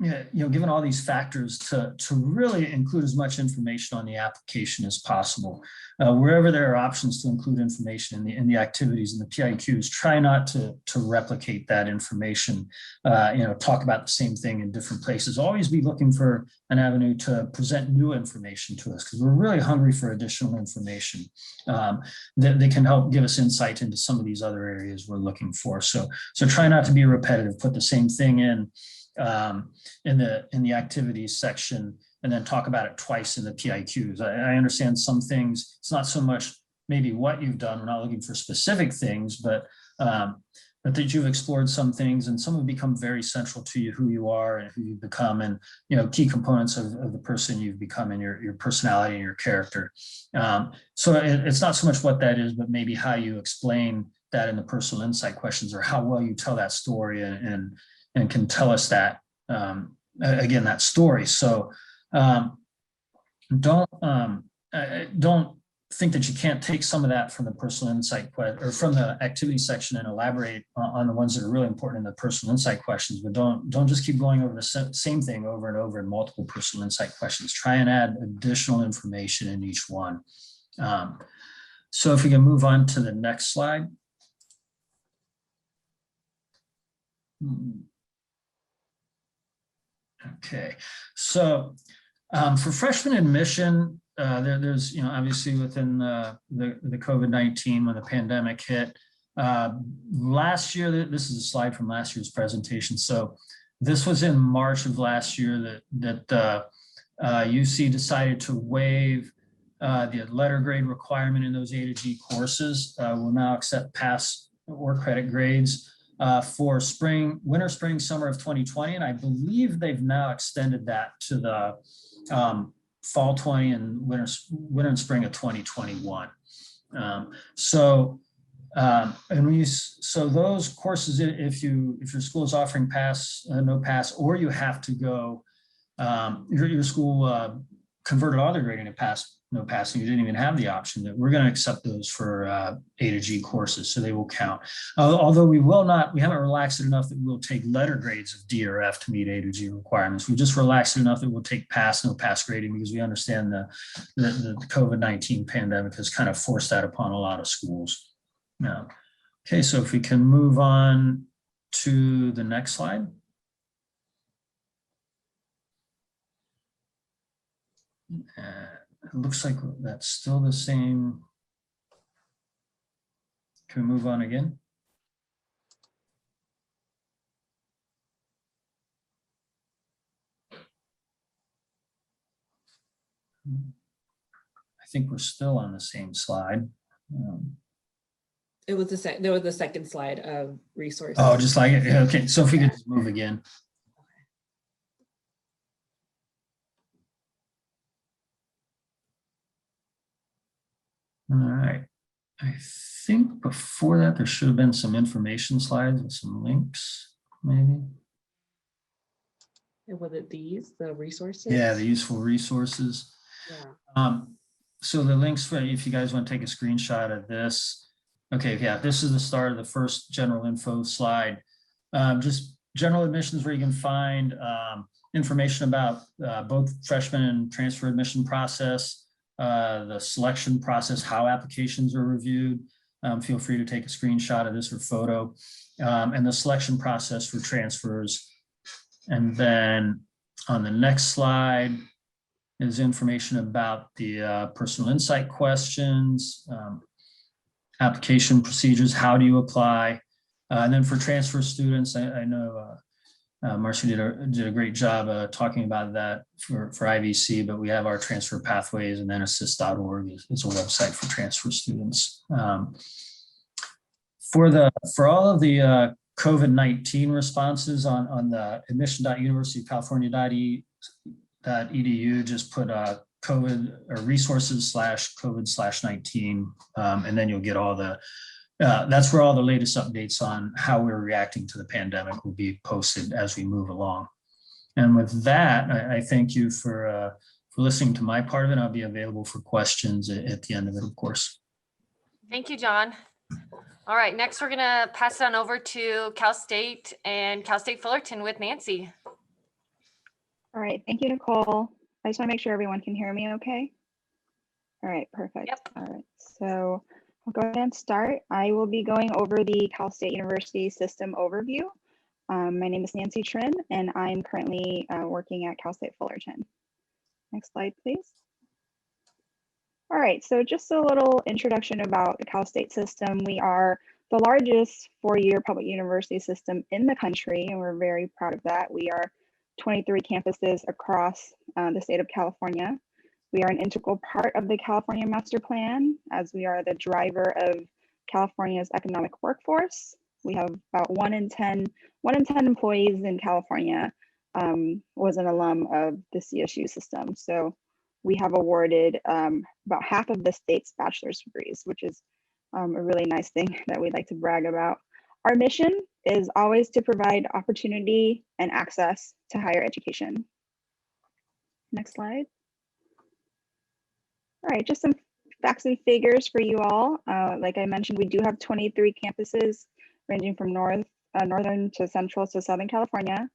Speaker 6: given all these factors, to really include as much information on the application as possible. Wherever there are options to include information in the activities and the PIQs, try not to replicate that information, talk about the same thing in different places. Always be looking for an avenue to present new information to us, because we're really hungry for additional information that can help give us insight into some of these other areas we're looking for. So try not to be repetitive, put the same thing in the activities section, and then talk about it twice in the PIQs. I understand some things, it's not so much maybe what you've done, we're not looking for specific things, but that you've explored some things, and some have become very central to you, who you are and who you've become, and key components of the person you've become, and your personality and your character. So it's not so much what that is, but maybe how you explain that in the personal insight questions, or how well you tell that story and can tell us that, again, that story. So don't think that you can't take some of that from the personal insight or from the activity section and elaborate on the ones that are really important in the personal insight questions, but don't just keep going over the same thing over and over in multiple personal insight questions. Try and add additional information in each one. So if we can move on to the next slide. Okay, so for freshman admission, there's, obviously within the COVID-19, when the pandemic hit, last year, this is a slide from last year's presentation. So this was in March of last year that UC decided to waive the letter grade requirement in those A to G courses. Will now accept pass or credit grades for winter, spring, summer of 2020. And I believe they've now extended that to the fall 20 and winter and spring of 2021. So those courses, if your school is offering pass, no pass, or you have to go, your school converted all their grading to pass, no passing, you didn't even have the option, that we're going to accept those for A to G courses, so they will count. Although we haven't relaxed it enough that we'll take letter grades of D or F to meet A to G requirements. We just relaxed it enough that we'll take pass, no pass grading, because we understand the COVID-19 pandemic has kind of forced that upon a lot of schools. Now, okay, so if we can move on to the next slide. It looks like that's still the same. Can we move on again? I think we're still on the same slide.
Speaker 2: It was there was the second slide of resources.
Speaker 6: Oh, just like it. Okay, so if we could just move again. All right, I think before that, there should have been some information slides with some links, maybe.
Speaker 2: And was it these, the resources?
Speaker 6: Yeah, the useful resources.
Speaker 2: Yeah.
Speaker 6: So the links for, if you guys want to take a screenshot of this. Okay, yeah, this is the start of the first general info slide. Just general admissions, where you can find information about both freshman and transfer admission process, the selection process, how applications are reviewed, feel free to take a screenshot of this or photo, and the selection process for transfers. And then on the next slide is information about the personal insight questions, application procedures, how do you apply? And then for transfer students, I know Marcy did a great job talking about that for IVC, but we have our transfer pathways, and then assist.org is a website for transfer students. For all of the COVID-19 responses on the admission.universityofcalifornia.edu, just put COVID or resources/COVID/19, and then you'll get all the, that's where all the latest updates on how we're reacting to the pandemic will be posted as we move along. And with that, I thank you for listening to my part of it. I'll be available for questions at the end of it, of course.
Speaker 1: Thank you, John. All right, next we're gonna pass it on over to Cal State and Cal State Fullerton with Nancy.
Speaker 7: All right, thank you, Nicole. I just want to make sure everyone can hear me okay. All right, perfect.
Speaker 1: Yep.
Speaker 7: All right, so I'll go ahead and start. I will be going over the Cal State University system overview. My name is Nancy Trin, and I'm currently working at Cal State Fullerton. Next slide, please. All right, so just a little introduction about the Cal State system. We are the largest four-year public university system in the country, and we're very proud of that. We are 23 campuses across the state of California. We are an integral part of the California Master Plan, as we are the driver of California's economic workforce. We have about 1 in 10 employees in California was an alum of the CSU system. So we have awarded about half of the state's bachelor's degrees, which is a really nice thing that we'd like to brag about. Our mission is always to provide opportunity and access to higher education. Next slide. All right, just some facts and figures for you all. Like I mentioned, we do have 23 campuses ranging from northern to central to southern California.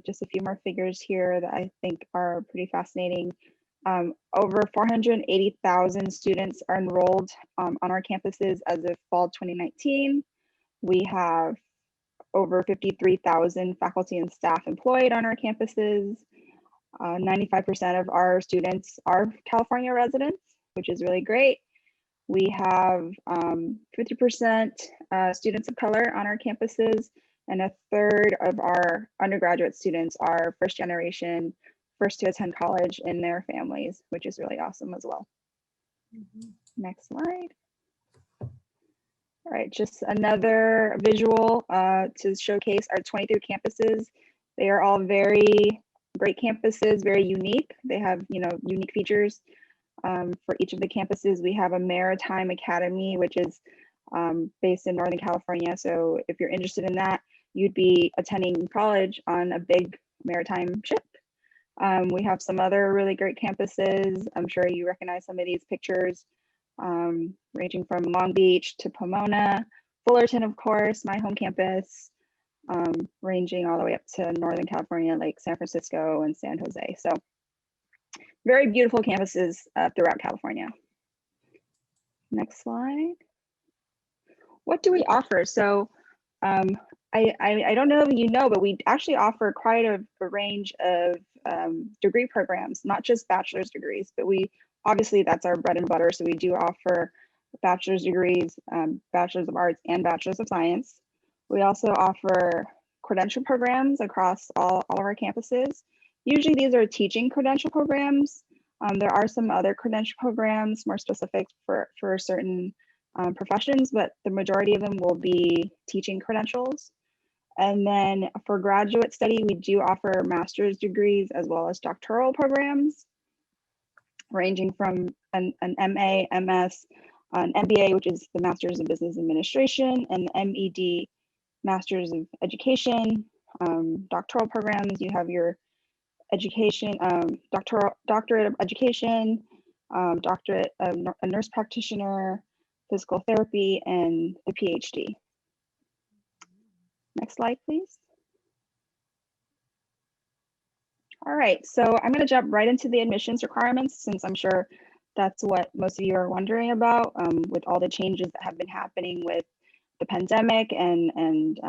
Speaker 7: Just a few more figures here that I think are pretty fascinating. Over 480,000 students are enrolled on our campuses as of fall 2019. We have over 53,000 faculty and staff employed on our campuses. 95% of our students are California residents, which is really great. We have 50% students of color on our campuses, and a third of our undergraduate students are first generation, first to attend college in their families, which is really awesome as well. Next slide. All right, just another visual to showcase our 23 campuses. They are all very great campuses, very unique. They have, unique features. For each of the campuses, we have a maritime academy, which is based in Northern California. So if you're interested in that, you'd be attending college on a big maritime ship. We have some other really great campuses. I'm sure you recognize some of these pictures, ranging from Long Beach to Pomona, Fullerton, of course, my home campus, ranging all the way up to Northern California, like San Francisco and San Jose. So very beautiful campuses throughout California. Next slide. What do we offer? So I don't know if you know, but we actually offer quite a range of degree programs, not just bachelor's degrees, but obviously that's our bread and butter. So we do offer bachelor's degrees, bachelor's of arts and bachelor's of science. We also offer credential programs across all of our campuses. Usually these are teaching credential programs. There are some other credential programs more specific for certain professions, but the majority of them will be teaching credentials. And then for graduate study, we do offer master's degrees as well as doctoral programs, ranging from an MA, MS, an MBA, which is the Master's of Business Administration, and the MED, Master's of Education. Doctoral programs, you have your education, doctorate of education, doctorate of a nurse practitioner, physical therapy, and the PhD. Next slide, please. All right, so I'm going to jump right into the admissions requirements, since I'm sure that's what most of you are wondering about, with all the changes that have been happening with the pandemic and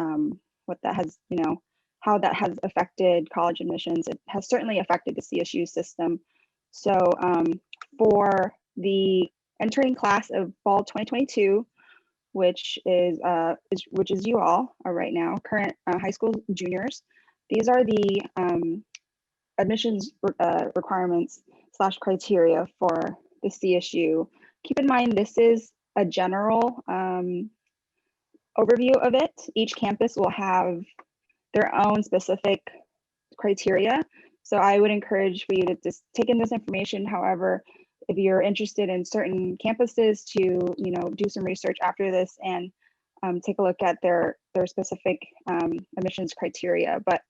Speaker 7: what that has, how that has affected college admissions. It has certainly affected the CSU system. So for the entering class of fall 2022, which is you all are right now, current high school juniors, these are the admissions requirements / criteria for the CSU. Keep in mind, this is a general overview of it. Each campus will have their own specific criteria. So I would encourage for you to just take in this information. However, if you're interested in certain campuses, to do some research after this and take a look at their specific admissions criteria. But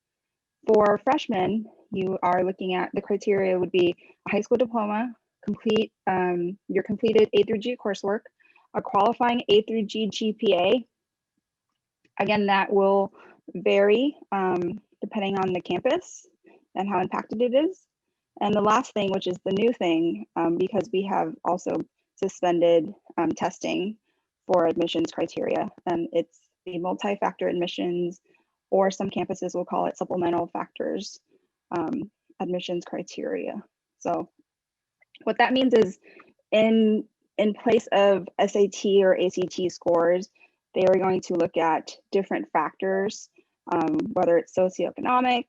Speaker 7: for freshmen, you are looking at the criteria would be a high school diploma, complete your completed A through G coursework, a qualifying A through G GPA. Again, that will vary depending on the campus and how impacted it is. And the last thing, which is the new thing, because we have also suspended testing for admissions criteria, and it's the multi-factor admissions, or some campuses will call it supplemental factors admissions criteria. So what that means is in place of SAT or ACT scores, they are going to look at different factors, whether it's socioeconomic,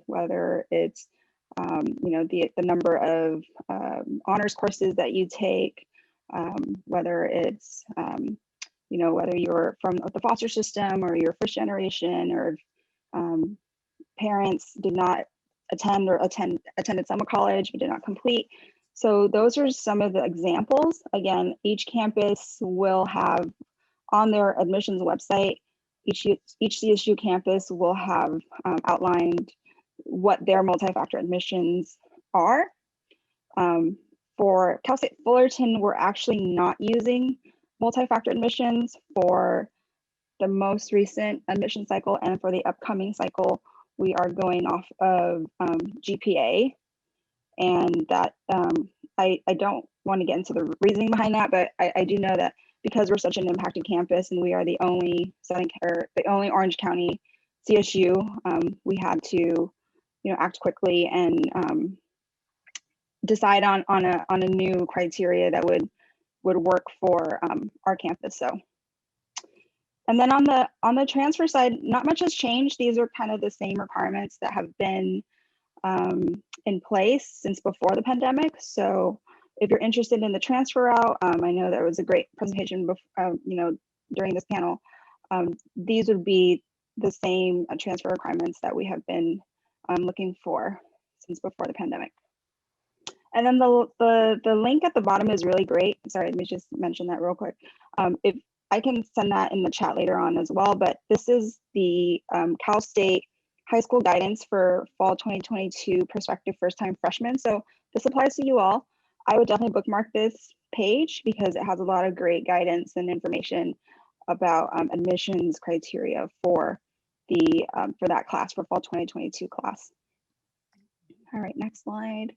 Speaker 7: whether it's the number of honors courses that you take, whether it's whether you're from the foster system or you're first generation, or parents did not attend or attended summer college but did not complete. So those are some of the examples. Again, each campus will have on their admissions website, each CSU campus will have outlined what their multi-factor admissions are. For Cal State Fullerton, we're actually not using multi-factor admissions for the most recent admission cycle, and for the upcoming cycle, we are going off of GPA. And that I don't want to get into the reasoning behind that, but I do know that because we're such an impacted campus and we are the only Orange County CSU, we had to act quickly and decide on a new criteria that would work for our campus. So, and then on the transfer side, not much has changed. These are kind of the same requirements that have been in place since before the pandemic. So if you're interested in the transfer route, I know there was a great presentation during this panel. These would be the same transfer requirements that we have been looking for since before the pandemic. And then the link at the bottom is really great. Sorry, let me just mention that real quick. If I can send that in the chat later on as well, but this is the Cal State High School guidance for fall 2022 prospective first-time freshmen. So this applies to you all. I would definitely bookmark this page because it has a lot of great guidance and information about admissions criteria for the for that class, for fall 2022 class. All right, next slide.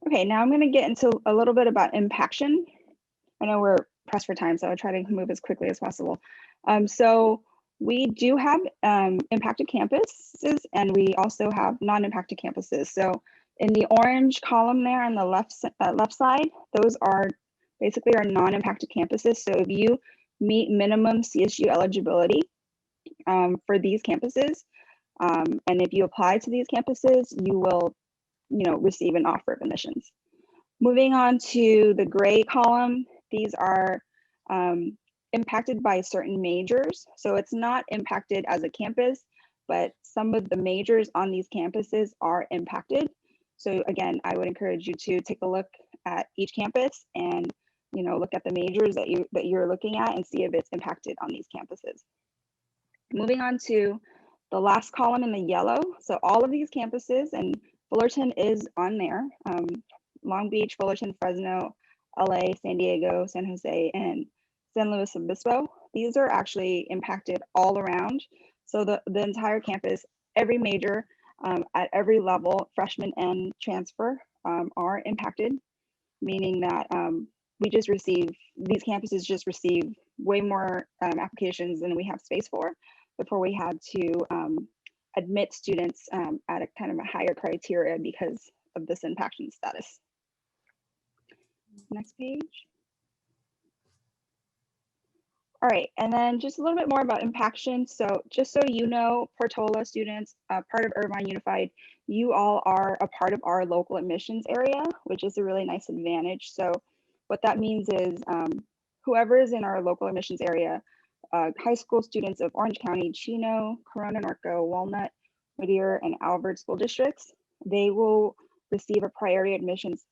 Speaker 7: Okay, now I'm going to get into a little bit about impaction. I know we're pressed for time, so I'll try to move as quickly as possible. So we do have impacted campuses, and we also have non-impacted campuses. So in the orange column there on the left side, those are basically our non-impacted campuses. So if you meet minimum CSU eligibility for these campuses, and if you apply to these campuses, you will receive an offer of admissions. Moving on to the gray column, these are impacted by certain majors. So it's not impacted as a campus, but some of the majors on these campuses are impacted. So again, I would encourage you to take a look at each campus and look at the majors that you're looking at and see if it's impacted on these campuses. Moving on to the last column in the yellow. So all of these campuses, and Fullerton is on there, Long Beach, Fullerton, Fresno, LA, San Diego, San Jose, and San Luis Obispo. These are actually impacted all around. So the entire campus, every major at every level, freshman and transfer, are impacted, meaning that these campuses just receive way more applications than we have space for before we had to admit students at a kind of a higher criteria because of this impaction status. Next page. All right, and then just a little bit more about impaction. So just so you know, Portola students, part of Irvine Unified, you all are a part of our local admissions area, which is a really nice advantage. So what that means is whoever is in our local admissions area, high school students of Orange County, Chino, Corona Norco, Walnut, Whittier, and Albert school districts, they will receive a priority admissions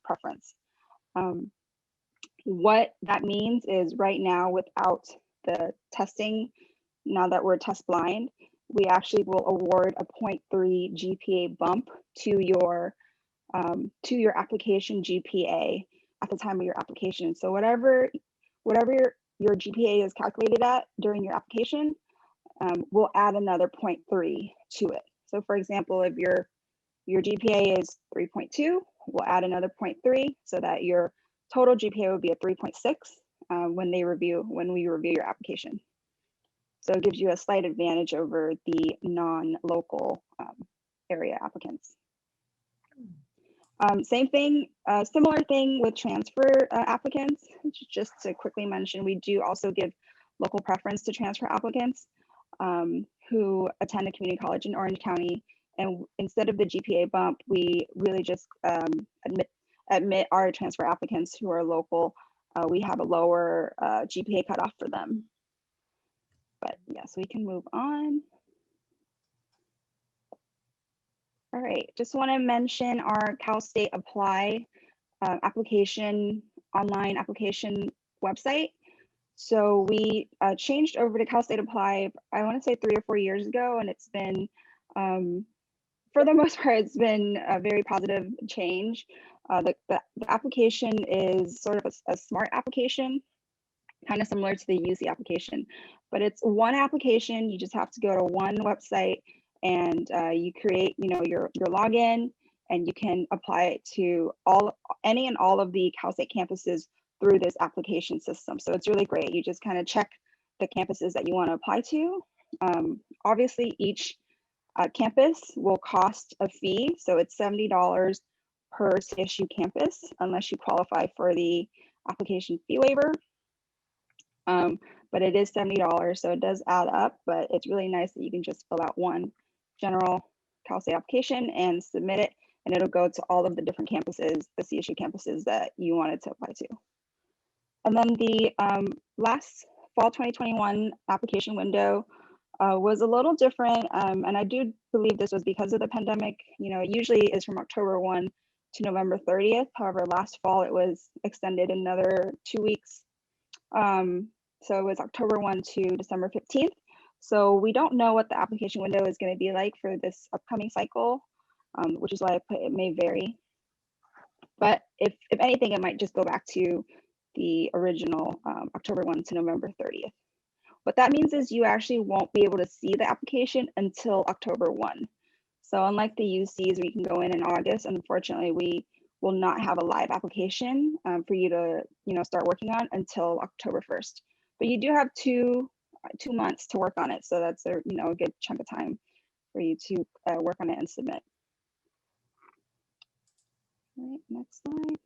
Speaker 7: preference. What that means is right now, without the testing, now that we're test blind, we actually will award a 0.3 GPA bump to your application GPA at the time of your application. So whatever your GPA is calculated at during your application, we'll add another 0.3 to it. So for example, if your GPA is 3.2, we'll add another 0.3 so that your total GPA would be a 3.6 when we review your application. So it gives you a slight advantage over the non-local area applicants. Same thing, similar thing with transfer applicants. Just to quickly mention, we do also give local preference to transfer applicants who attend a community college in Orange County. And instead of the GPA bump, we really just admit our transfer applicants who are local. We have a lower GPA cutoff for them. But yes, we can move on. All right, just want to mention our Cal State Apply online application website. So we changed over to Cal State Apply, I want to say 3 or 4 years ago, and it's been, for the most part, it's been a very positive change. The application is sort of a smart application, kind of similar to the UC application, but it's one application. You just have to go to one website and you create, your login, and you can apply it to any and all of the Cal State campuses through this application system. So it's really great. You just kind of check the campuses that you want to apply to. Obviously, each campus will cost a fee. So it's $70 per CSU campus, unless you qualify for the application fee waiver. But it is $70, so it does add up, but it's really nice that you can just fill out one general Cal State application and submit it, and it'll go to all of the different campuses, the CSU campuses that you wanted to apply to. And then the last fall 2021 application window was a little different, and I do believe this was because of the pandemic. It usually is from October 1 to November 30th. However, last fall it was extended another 2 weeks. So it was October 1 to December 15th. So we don't know what the application window is going to be like for this upcoming cycle, which is why I put it may vary. But if anything, it might just go back to the original October 1 to November 30th. What that means is you actually won't be able to see the application until October 1. So unlike the UCs, where you can go in August, unfortunately, we will not have a live application for you to start working on until October 1st. But you do have two months to work on it, so that's a good chunk of time for you to work on it and submit. All right, next slide.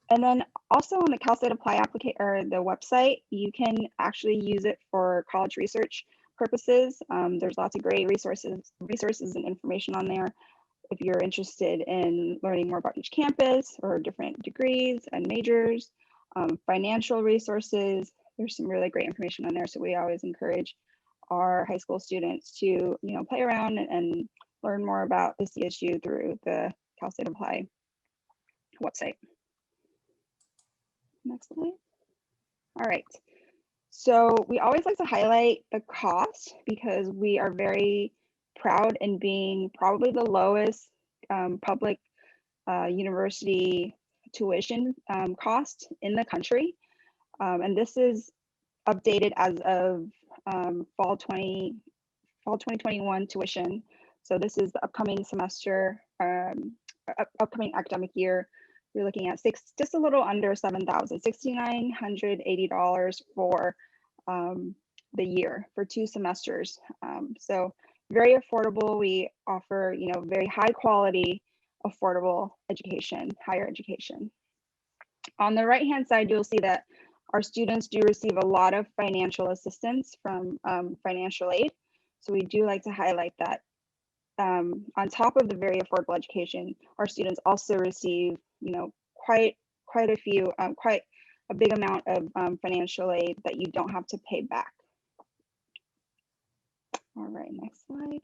Speaker 7: And then also on the Cal State Apply application, or the website, you can actually use it for college research purposes. There's lots of great resources and information on there. If you're interested in learning more about each campus or different degrees and majors, financial resources, there's some really great information on there. So we always encourage our high school students to, play around and learn more about the CSU through the Cal State Apply website. Next slide. All right. So we always like to highlight the cost because we are very proud in being probably the lowest public university tuition cost in the country. And this is updated as of fall 2021 tuition. So this is the upcoming semester, upcoming academic year. You're looking at just a little under $7,000, $6,980 for the year for 2 semesters. So very affordable. We offer, very high quality, affordable education, higher education. On the right-hand side, you'll see that our students do receive a lot of financial assistance from financial aid. So we do like to highlight that. On top of the very affordable education, our students also receive, quite a big amount of financial aid that you don't have to pay back. All right, next slide.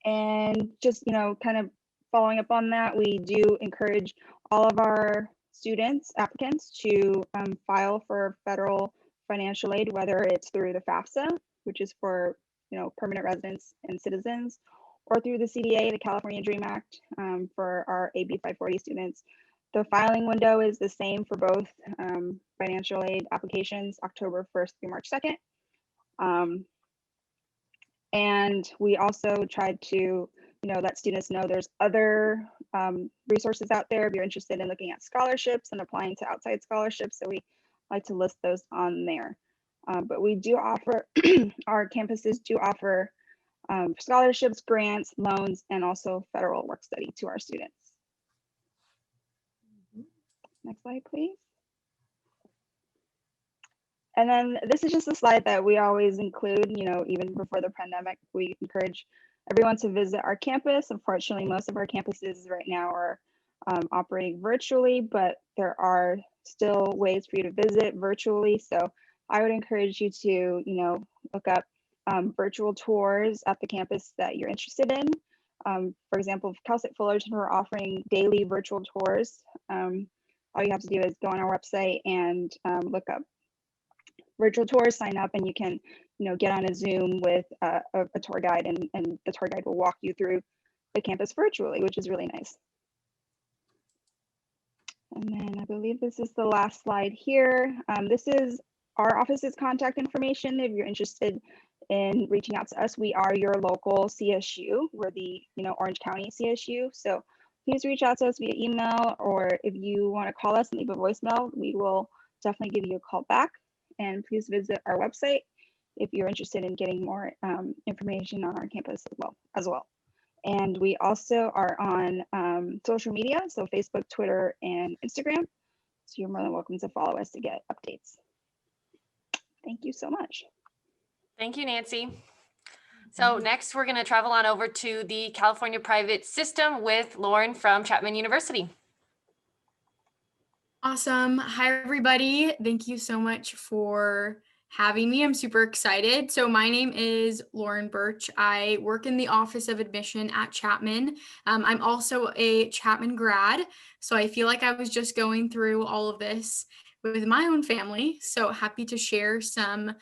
Speaker 7: And just, kind of following up on that, we do encourage all of our applicants to file for federal financial aid, whether it's through the FAFSA, which is for, permanent residents and citizens, or through the CDA, the California DREAM Act, for our AB 540 students. The filing window is the same for both financial aid applications, October 1st through March 2nd. And we also tried to, let students know there's other resources out there if you're interested in looking at scholarships and applying to outside scholarships. So we like to list those on there. But we do offer, our campuses do offer scholarships, grants, loans, and also federal work study to our students. Next slide, please. And then this is just a slide that we always include, even before the pandemic. We encourage everyone to visit our campus. Unfortunately, most of our campuses right now are operating virtually, but there are still ways for you to visit virtually. So I would encourage you to, look up virtual tours at the campus that you're interested in. For example, Cal State Fullerton, we're offering daily virtual tours. All you have to do is go on our website and look up virtual tours, sign up, and you can, get on a Zoom with a tour guide, and the tour guide will walk you through the campus virtually, which is really nice. And then I believe this is the last slide here. This is our office's contact information. If you're interested in reaching out to us, we are your local CSU. We're the, Orange County CSU. So please reach out to us via email, or if you want to call us and leave a voicemail, we will definitely give you a call back. And please visit our website if you're interested in getting more information on our campus as well. And we also are on social media, so Facebook, Twitter, and Instagram. So you're more than welcome to follow us to get updates. Thank you so much.
Speaker 1: Thank you, Nancy. So next, we're going to travel on over to the California private system with Lauren from Chapman University.
Speaker 8: Awesome. Hi, everybody. Thank you so much for having me. I'm super excited. So my name is Lauren Birch. I work in the Office of Admission at Chapman. I'm also a Chapman grad. So I feel like I was just going through all of this with my own family. So happy to share some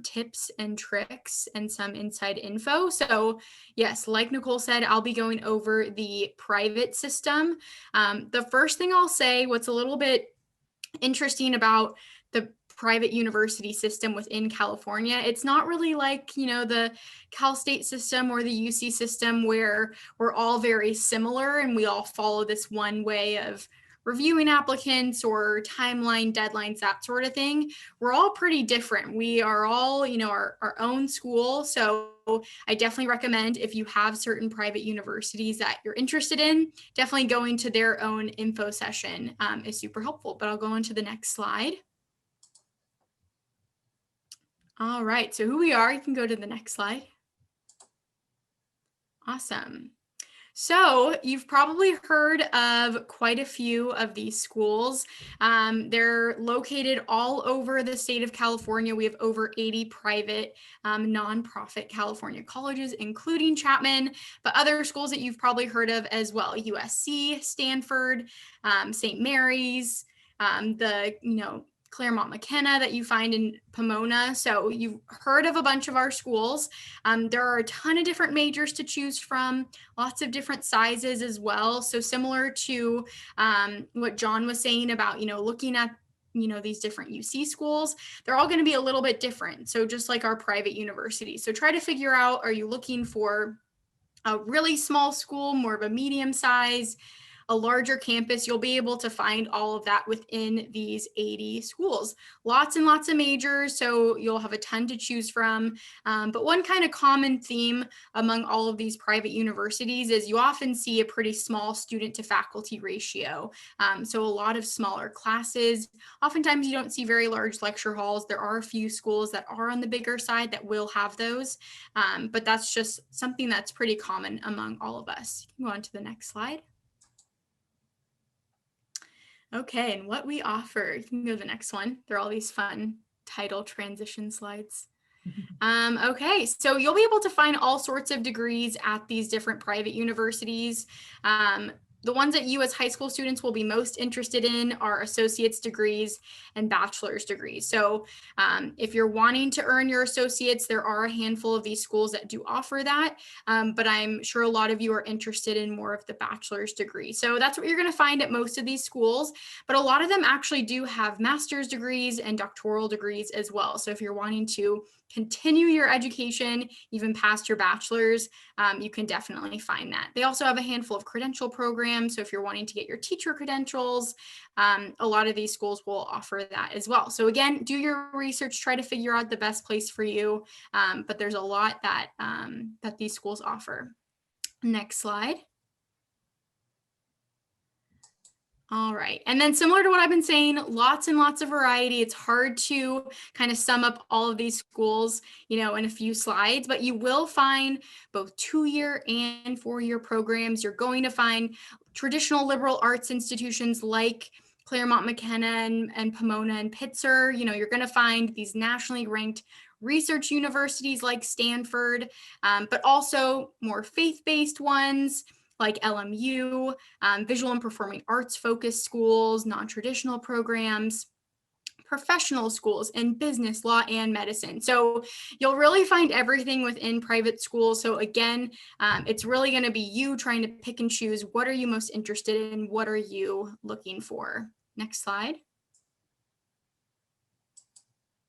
Speaker 8: tips and tricks and some inside info. So yes, like Nicole said, I'll be going over the private system. The first thing I'll say, what's a little bit interesting about the private university system within California, it's not really like, the Cal State system or the UC system where we're all very similar and we all follow this one way of reviewing applicants or timeline, deadlines, that sort of thing. We're all pretty different. We are all, our own school. So I definitely recommend, if you have certain private universities that you're interested in, definitely going to their own info session is super helpful. But I'll go on to the next slide. All right, so who we are, you can go to the next slide. Awesome. So you've probably heard of quite a few of these schools. They're located all over the state of California. We have over 80 private nonprofit California colleges, including Chapman, but other schools that you've probably heard of as well: USC, Stanford, St. Mary's, Claremont McKenna that you find in Pomona. So you've heard of a bunch of our schools. There are a ton of different majors to choose from, lots of different sizes as well. So similar to what John was saying about, looking at these different UC schools, they're all going to be a little bit different. So just like our private university. So try to figure out, are you looking for a really small school, more of a medium size, a larger campus? You'll be able to find all of that within these 80 schools. Lots and lots of majors, so you'll have a ton to choose from. But one kind of common theme among all of these private universities is you often see a pretty small student to faculty ratio. So a lot of smaller classes. Oftentimes you don't see very large lecture halls. There are a few schools that are on the bigger side that will have those, but that's just something that's pretty common among all of us. Go on to the next slide. Okay, and what we offer, you can go to the next one. There are all these fun title transition slides. Okay, so you'll be able to find all sorts of degrees at these different private universities. The ones that you as high school students will be most interested in are associate's degrees and bachelor's degrees. So if you're wanting to earn your associates, there are a handful of these schools that do offer that, but I'm sure a lot of you are interested in more of the bachelor's degree. So that's what you're going to find at most of these schools, but a lot of them actually do have master's degrees and doctoral degrees as well. So if you're wanting to continue your education even past your bachelor's, you can definitely find that. They also have a handful of credential programs. So if you're wanting to get your teacher credentials, a lot of these schools will offer that as well. So again, do your research, try to figure out the best place for you. But there's a lot that, that these schools offer. Next slide. All right. And then similar to what I've been saying, lots and lots of variety. It's hard to kind of sum up all of these schools, in a few slides, but you will find both 2-year and 4-year programs. You're going to find traditional liberal arts institutions like Claremont McKenna and Pomona and Pitzer. You're going to find these nationally ranked research universities like Stanford, but also more faith-based ones like LMU, visual and performing arts focused schools, non-traditional programs, professional schools in business, law, and medicine. So you'll really find everything within private schools. So again, it's really going to be you trying to pick and choose what are you most interested in, what are you looking for. Next slide.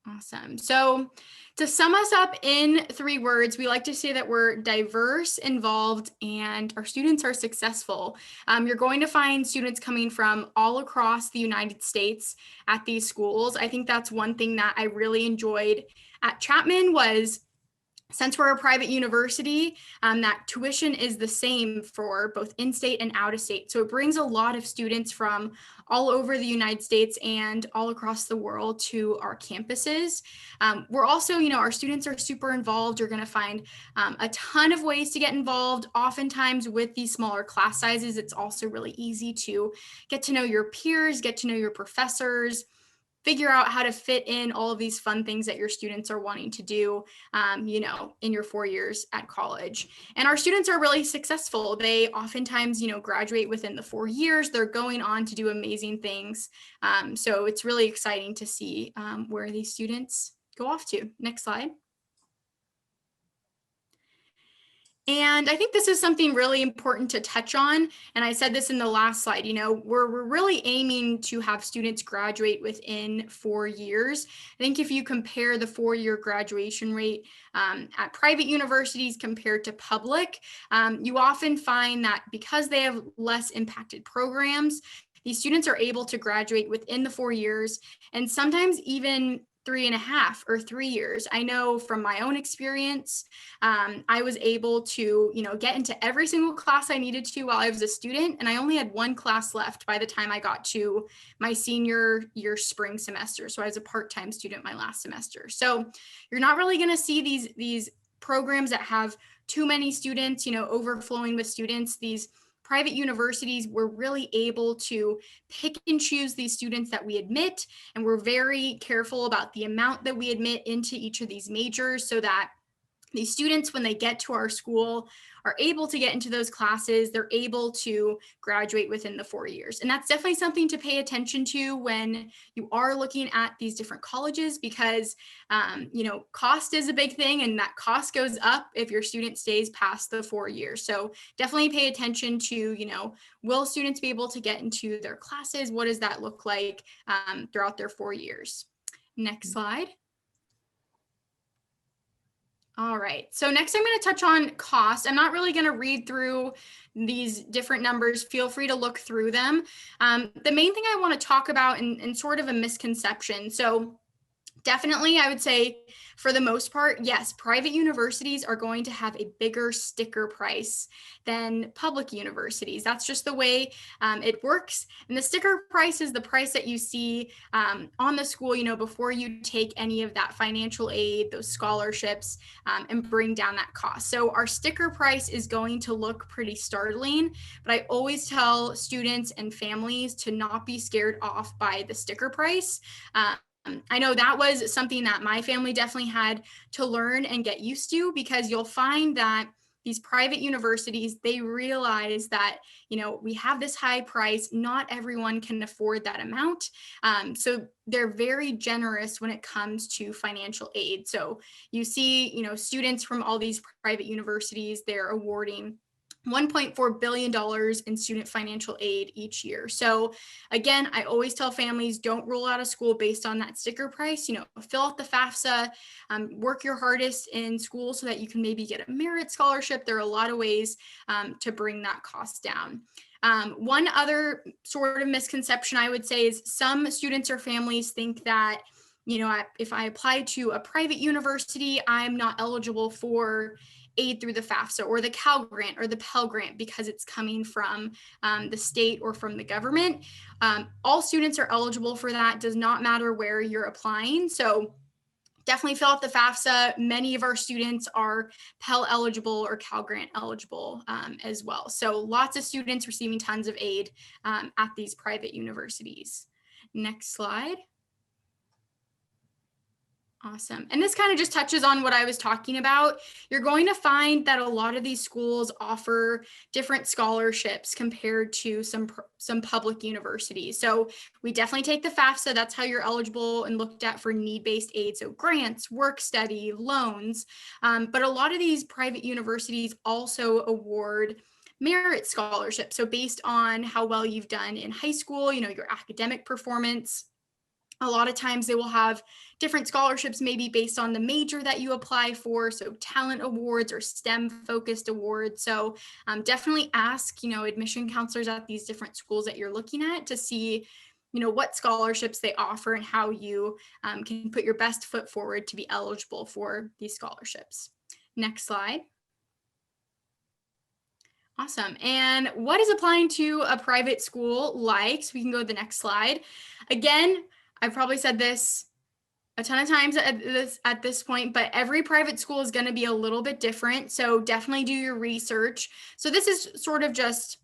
Speaker 8: Awesome. So to sum us up in 3 words, we like to say that we're diverse, involved, and our students are successful. You're going to find students coming from all across the United States at these schools. I think that's one thing that I really enjoyed at Chapman was, since we're a private university, that tuition is the same for both in-state and out-of-state. So it brings a lot of students from all over the United States and all across the world to our campuses. We're also, our students are super involved. You're going to find a ton of ways to get involved. Oftentimes with these smaller class sizes, it's also really easy to get to know your peers, get to know your professors, figure out how to fit in all of these fun things that your students are wanting to do, in your 4 years at college. And our students are really successful. They oftentimes, graduate within the 4 years. They're going on to do amazing things. So it's really exciting to see where these students go off to. Next slide. And I think this is something really important to touch on. And I said this in the last slide, we're really aiming to have students graduate within 4 years. I think if you compare the 4-year graduation rate at private universities compared to public, you often find that because they have less impacted programs, these students are able to graduate within the 4 years and sometimes even 3.5 or 3 years. I know from my own experience, I was able to, get into every single class I needed to while I was a student. And I only had 1 class left by the time I got to my senior year spring semester. So I was a part-time student my last semester. So you're not really going to see these programs that have too many students, overflowing with students. These private universities, we're really able to pick and choose these students that we admit, and we're very careful about the amount that we admit into each of these majors so that these students, when they get to our school, are able to get into those classes. They're able to graduate within the 4 years. And that's definitely something to pay attention to when you are looking at these different colleges, because, cost is a big thing, and that cost goes up if your student stays past the 4 years. So definitely pay attention to, will students be able to get into their classes? What does that look like throughout their 4 years? Next slide. All right, so next I'm going to touch on cost. I'm not really going to read through these different numbers. Feel free to look through them. The main thing I want to talk about and sort of a misconception. So definitely, I would say for the most part, yes, private universities are going to have a bigger sticker price than public universities. That's just the way it works. And the sticker price is the price that you see on the school, before you take any of that financial aid, those scholarships, and bring down that cost. So our sticker price is going to look pretty startling, but I always tell students and families to not be scared off by the sticker price. I know that was something that my family definitely had to learn and get used to, because you'll find that these private universities, they realize that, we have this high price, not everyone can afford that amount. So they're very generous when it comes to financial aid. So you see, students from all these private universities, they're awarding $1.4 billion in student financial aid each year. So again, I always tell families, don't rule out of school based on that sticker price. Fill out the FAFSA, work your hardest in school so that you can maybe get a merit scholarship. There are a lot of ways to bring that cost down. One other sort of misconception I would say is some students or families think that, if I apply to a private university, I'm not eligible for aid through the FAFSA or the Cal Grant or the Pell Grant because it's coming from the state or from the government. All students are eligible for that. Does not matter where you're applying. So definitely fill out the FAFSA. Many of our students are Pell eligible or Cal Grant eligible as well. So lots of students receiving tons of aid at these private universities. Next slide. Awesome. And this kind of just touches on what I was talking about. You're going to find that a lot of these schools offer different scholarships compared to some public universities. So we definitely take the FAFSA. That's how you're eligible and looked at for need-based aid. So grants, work study, loans. But a lot of these private universities also award merit scholarships. So based on how well you've done in high school, your academic performance. A lot of times they will have different scholarships, maybe based on the major that you apply for. So talent awards or STEM focused awards. So definitely ask, admission counselors at these different schools that you're looking at to see, what scholarships they offer and how you can put your best foot forward to be eligible for these scholarships. Next slide. Awesome. And what is applying to a private school like? So we can go to the next slide. Again, I've probably said this a ton of times at this point, but every private school is going to be a little bit different. So definitely do your research. So this is sort of just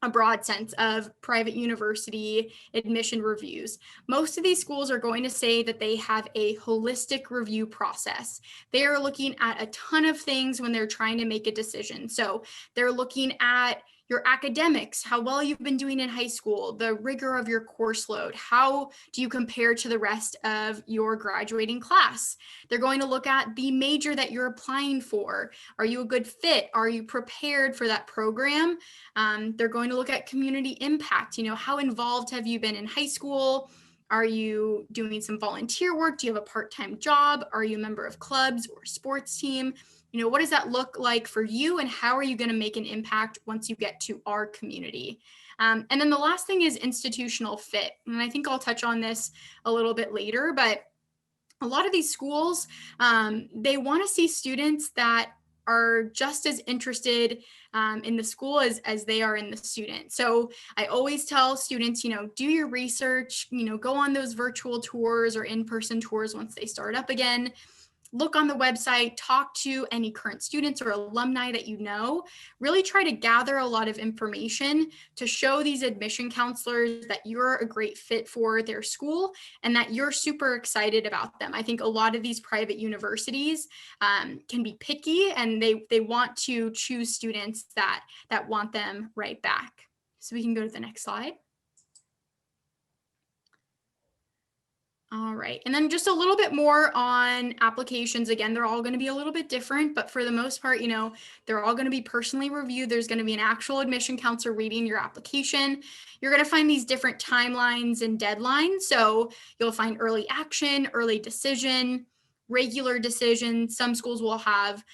Speaker 8: a broad sense of private university admission reviews. Most of these schools are going to say that they have a holistic review process. They are looking at a ton of things when they're trying to make a decision. So they're looking at your academics, how well you've been doing in high school, the rigor of your course load, how do you compare to the rest of your graduating class? They're going to look at the major that you're applying for. Are you a good fit? Are you prepared for that program? They're going to look at community impact. How involved have you been in high school? Are you doing some volunteer work? Do you have a part-time job? Are you a member of clubs or sports team? What does that look like for you, and how are you going to make an impact once you get to our community? And then the last thing is institutional fit. And I think I'll touch on this a little bit later, but a lot of these schools, they want to see students that are just as interested in the school as they are in the student. So I always tell students, do your research, go on those virtual tours or in-person tours once they start up again. look on the website, talk to any current students or alumni that you know, really try to gather a lot of information to show these admission counselors that you're a great fit for their school and that you're super excited about them. I think a lot of these private universities can be picky, and they want to choose students that want them right back. So we can go to the next slide. All right, and then just a little bit more on applications. Again, they're all going to be a little bit different, but for the most part, they're all going to be personally reviewed. There's going to be an actual admission counselor reading your application. You're going to find these different timelines and deadlines. So you'll find early action, early decision, regular decision. Some schools will have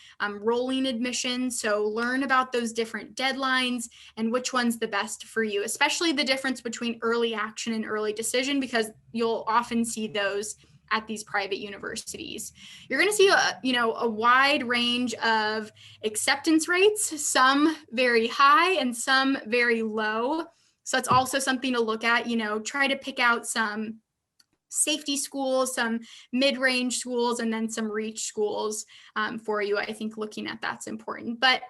Speaker 8: rolling admission. So learn about those different deadlines and which one's the best for you, especially the difference between early action and early decision, because you'll often see those at these private universities. You're going to see a wide range of acceptance rates, some very high and some very low. So that's also something to look at. Try to pick out some safety schools, some mid-range schools, and then some reach schools for you. I think looking at that's important. But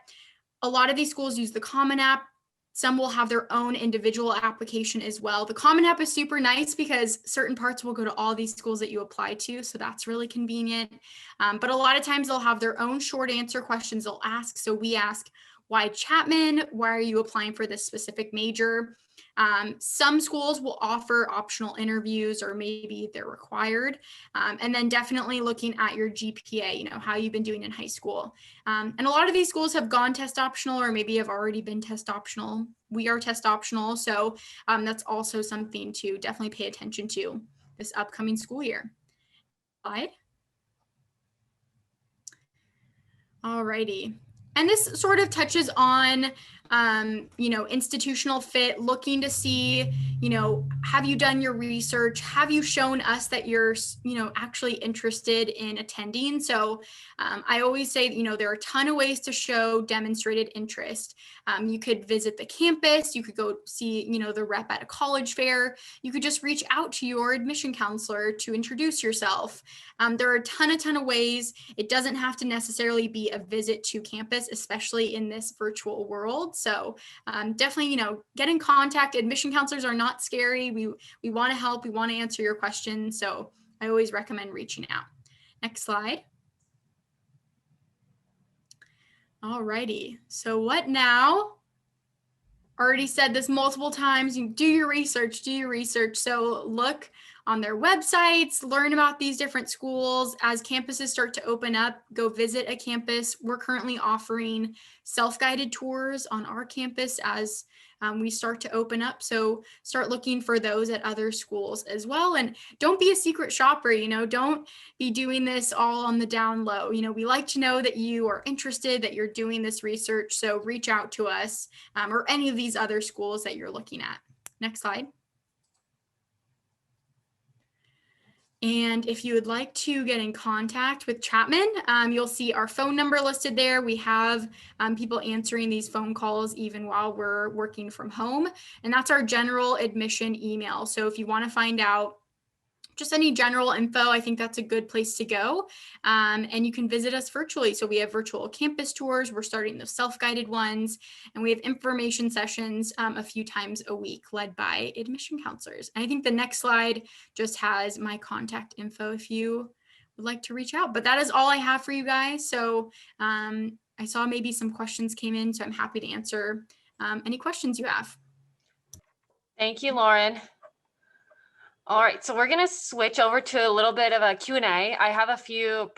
Speaker 8: a lot of these schools use the Common App. Some will have their own individual application as well. The Common App is super nice because certain parts will go to all these schools that you apply to. So that's really convenient. But a lot of times they'll have their own short answer questions they'll ask. So we ask, why Chapman? Why are you applying for this specific major? Some schools will offer optional interviews, or maybe they're required. And then definitely looking at your GPA, how you've been doing in high school. And a lot of these schools have gone test optional, or maybe have already been test optional. We are test optional. So that's also something to definitely pay attention to this upcoming school year. Slide. All righty. And this sort of touches on, institutional fit, looking to see, have you done your research? Have you shown us that you're, actually interested in attending? So I always say, there are a ton of ways to show demonstrated interest. You could visit the campus. You could go see, the rep at a college fair. You could just reach out to your admission counselor to introduce yourself. There are a ton of ways. It doesn't have to necessarily be a visit to campus, especially in this virtual world. So definitely, get in contact. Admission counselors are not scary. We want to help. We want to answer your questions. So I always recommend reaching out. Next slide. All righty. So what now? Already said this multiple times. You do your research. So look on their websites, learn about these different schools. As campuses start to open up, go visit a campus. We're currently offering self-guided tours on our campus as we start to open up. So start looking for those at other schools as well. And don't be a secret shopper, don't be doing this all on the down low. We like to know that you are interested, that you're doing this research. So reach out to us or any of these other schools that you're looking at. Next slide. And if you would like to get in contact with Chapman, you'll see our phone number listed there. We have people answering these phone calls even while we're working from home. And that's our general admission email. So if you want to find out just any general info, I think that's a good place to go. And you can visit us virtually. So we have virtual campus tours. We're starting the self-guided ones, and we have information sessions a few times a week led by admission counselors. And I think the next slide just has my contact info if you would like to reach out. But that is all I have for you guys. So I saw maybe some questions came in, so I'm happy to answer any questions you have.
Speaker 1: Thank you, Lauren. All right, so we're going to switch over to a little bit of a Q&A. I have a few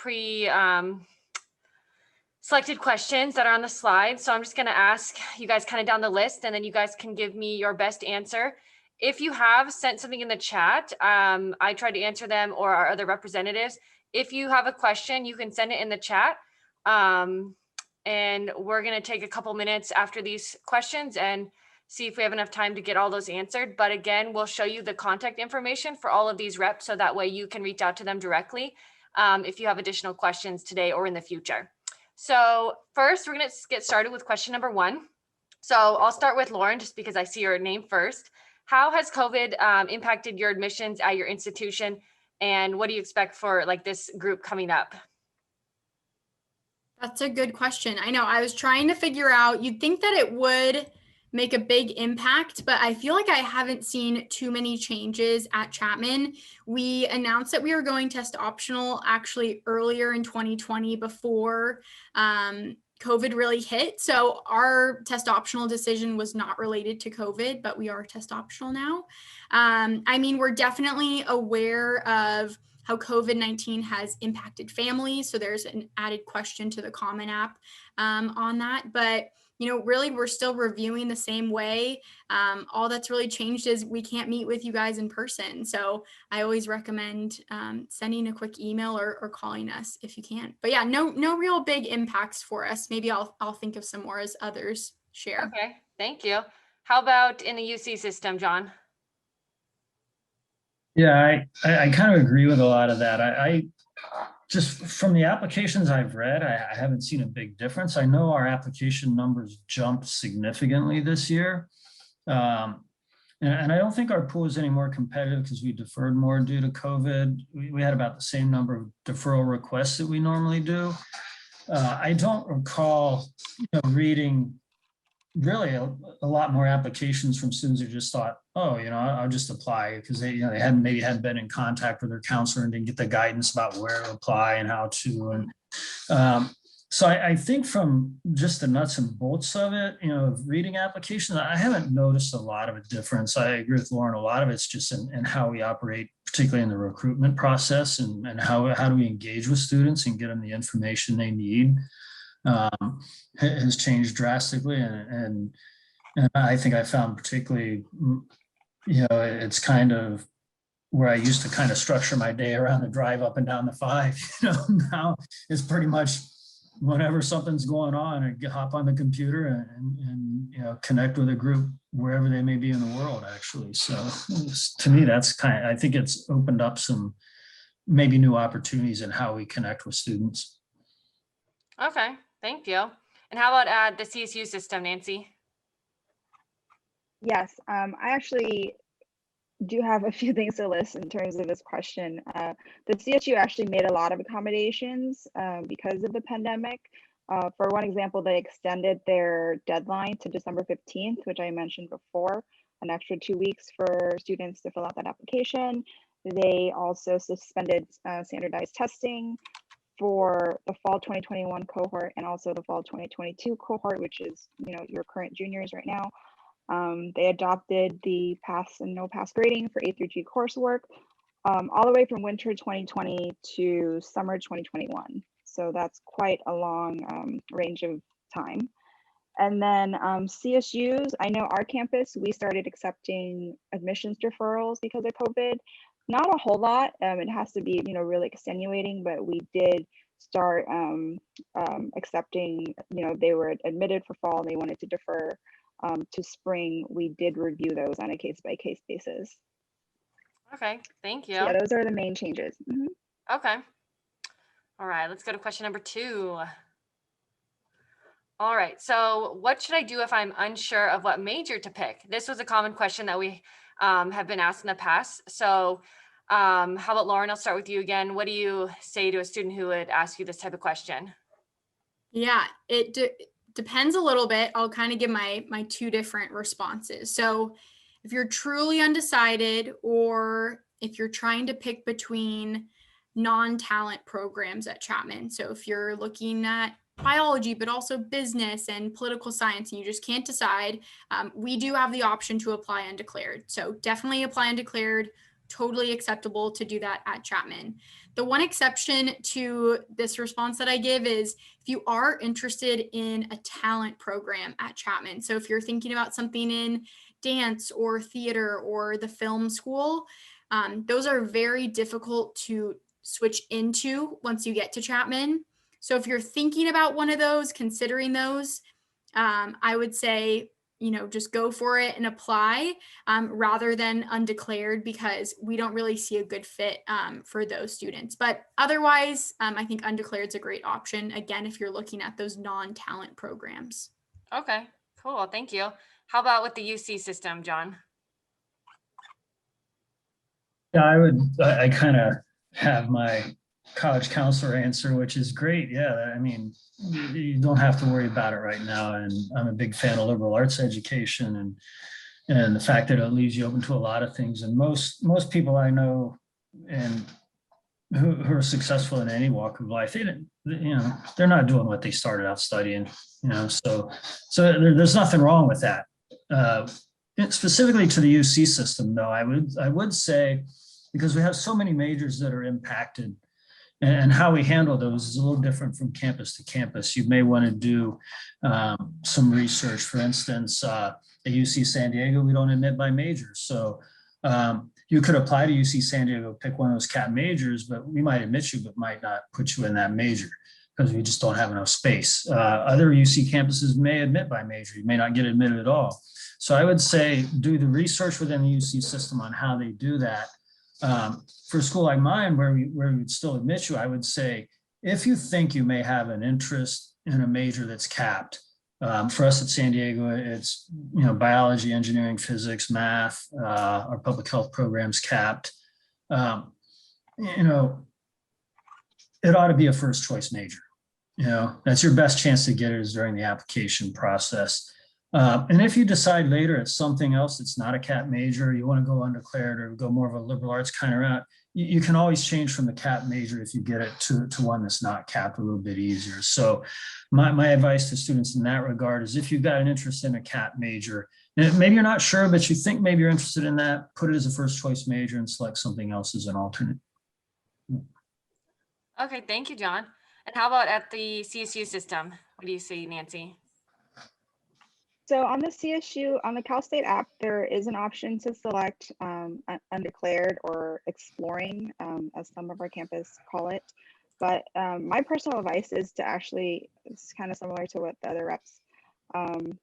Speaker 1: selected questions that are on the slide. So I'm just going to ask you guys kind of down the list, and then you guys can give me your best answer. If you have sent something in the chat, I tried to answer them, or our other representatives. If you have a question, you can send it in the chat. And we're going to take a couple minutes after these questions and see if we have enough time to get all those answered. But again, we'll show you the contact information for all of these reps, so that way you can reach out to them directly if you have additional questions today or in the future. So first, we're going to get started with question number 1. So I'll start with Lauren, just because I see your name first. How has COVID impacted your admissions at your institution? And what do you expect for this group coming up?
Speaker 8: That's a good question. I know I was trying to figure out, you'd think that it would make a big impact, but I feel like I haven't seen too many changes at Chapman. We announced that we were going test optional actually earlier in 2020 before COVID really hit. So our test optional decision was not related to COVID, but we are test optional now. I mean, we're definitely aware of how COVID-19 has impacted families. So there's an added question to the Common App on that. But really, we're still reviewing the same way. All that's really changed is we can't meet with you guys in person. So I always recommend sending a quick email or calling us if you can. But yeah, no real big impacts for us. Maybe I'll think of some more as others share.
Speaker 1: Okay, thank you. How about in the UC system, John?
Speaker 6: Yeah, I kind of agree with a lot of that. I just from the applications I've read, I haven't seen a big difference. I know our application numbers jumped significantly this year. And I don't think our pool is any more competitive because we deferred more due to COVID. We had about the same number of deferral requests that we normally do. I don't recall reading really a lot more applications from students who just thought, oh, I'll just apply because they hadn't been in contact with their counselor and didn't get the guidance about where to apply and how to. And so I think from just the nuts and bolts of it, reading applications, I haven't noticed a lot of a difference. I agree with Lauren. A lot of it's just in how we operate, particularly in the recruitment process, and how do we engage with students and get them the information they need. Has changed drastically, and I think I found particularly, it's kind of where I used to kind of structure my day around the drive up and down the 5. Now it's pretty much whenever something's going on, I hop on the computer and connect with a group wherever they may be in the world, actually. So to me, that's I think it's opened up some maybe new opportunities in how we connect with students.
Speaker 1: Okay, thank you. And how about the CSU system, Nancy?
Speaker 7: Yes, I actually do have a few things to list in terms of this question. The CSU actually made a lot of accommodations because of the pandemic. For one example, they extended their deadline to December 15th, which I mentioned before, an extra 2 weeks for students to fill out that application. They also suspended standardized testing for the fall 2021 cohort and also the fall 2022 cohort, which is your current juniors right now. They adopted the pass and no pass grading for A through G coursework all the way from winter 2020 to summer 2021. So that's quite a long range of time. And then CSUs, I know our campus, we started accepting admissions deferrals because of COVID. Not a whole lot. It has to be, really extenuating, but we did start accepting, they were admitted for fall and they wanted to defer to spring. We did review those on a case-by-case basis.
Speaker 1: Okay, thank you.
Speaker 7: So yeah, those are the main changes. Mm-hmm.
Speaker 1: Okay. All right, let's go to question number 2. All right, so what should I do if I'm unsure of what major to pick? This was a common question that we have been asked in the past. So how about Lauren, I'll start with you again. What do you say to a student who would ask you this type of question?
Speaker 8: Yeah, it depends a little bit. I'll kind of give my 2 different responses. So if you're truly undecided, or if you're trying to pick between non-talent programs at Chapman. So if you're looking at biology, but also business and political science, and you just can't decide, we do have the option to apply undeclared. So definitely apply undeclared. Totally acceptable to do that at Chapman. The one exception to this response that I give is if you are interested in a talent program at Chapman. So if you're thinking about something in dance or theater or the film school, those are very difficult to switch into once you get to Chapman. So if you're thinking about one of those, considering those, I would say, just go for it and apply rather than undeclared, because we don't really see a good fit for those students. But otherwise, I think undeclared is a great option, again, if you're looking at those non-talent programs.
Speaker 1: Okay, cool. Thank you. How about with the UC system, John?
Speaker 6: Yeah, I kind of have my college counselor answer, which is great. Yeah, I mean, you don't have to worry about it right now. And I'm a big fan of liberal arts education and the fact that it leaves you open to a lot of things. And most people I know and who are successful in any walk of life, they didn't, you know, they're not doing what they started out studying, you know, so there's nothing wrong with that. Specifically to the UC system, though, I would say, because we have so many majors that are impacted, and how we handle those is a little different from campus to campus. You may want to do some research. For instance, at UC San Diego, we don't admit by majors. So you could apply to UC San Diego, pick one of those CAP majors, but we might admit you, but might not put you in that major because we just don't have enough space. Other UC campuses may admit by major. You may not get admitted at all. So I would say do the research within the UC system on how they do that. For a school like mine, where we would still admit you, I would say, if you think you may have an interest in a major that's capped, for us at San Diego, it's, you know, biology, engineering, physics, math, our public health program's capped. You know, it ought to be a first choice major. You know, that's your best chance to get it is during the application process. And if you decide later it's something else that's not a CAP major, you want to go undeclared or go more of a liberal arts kind of route, you can always change from the CAP major if you get it to one that's not capped a little bit easier. So my advice to students in that regard is if you've got an interest in a CAP major, and maybe you're not sure, but you think maybe you're interested in that, put it as a first choice major and select something else as an alternate.
Speaker 1: Okay, thank you, John. And how about at the CSU system? What do you see, Nancy?
Speaker 7: So on the CSU, on the Cal State app, there is an option to select undeclared or exploring, as some of our campus call it. But my personal advice is to actually, it's kind of similar to what the other reps,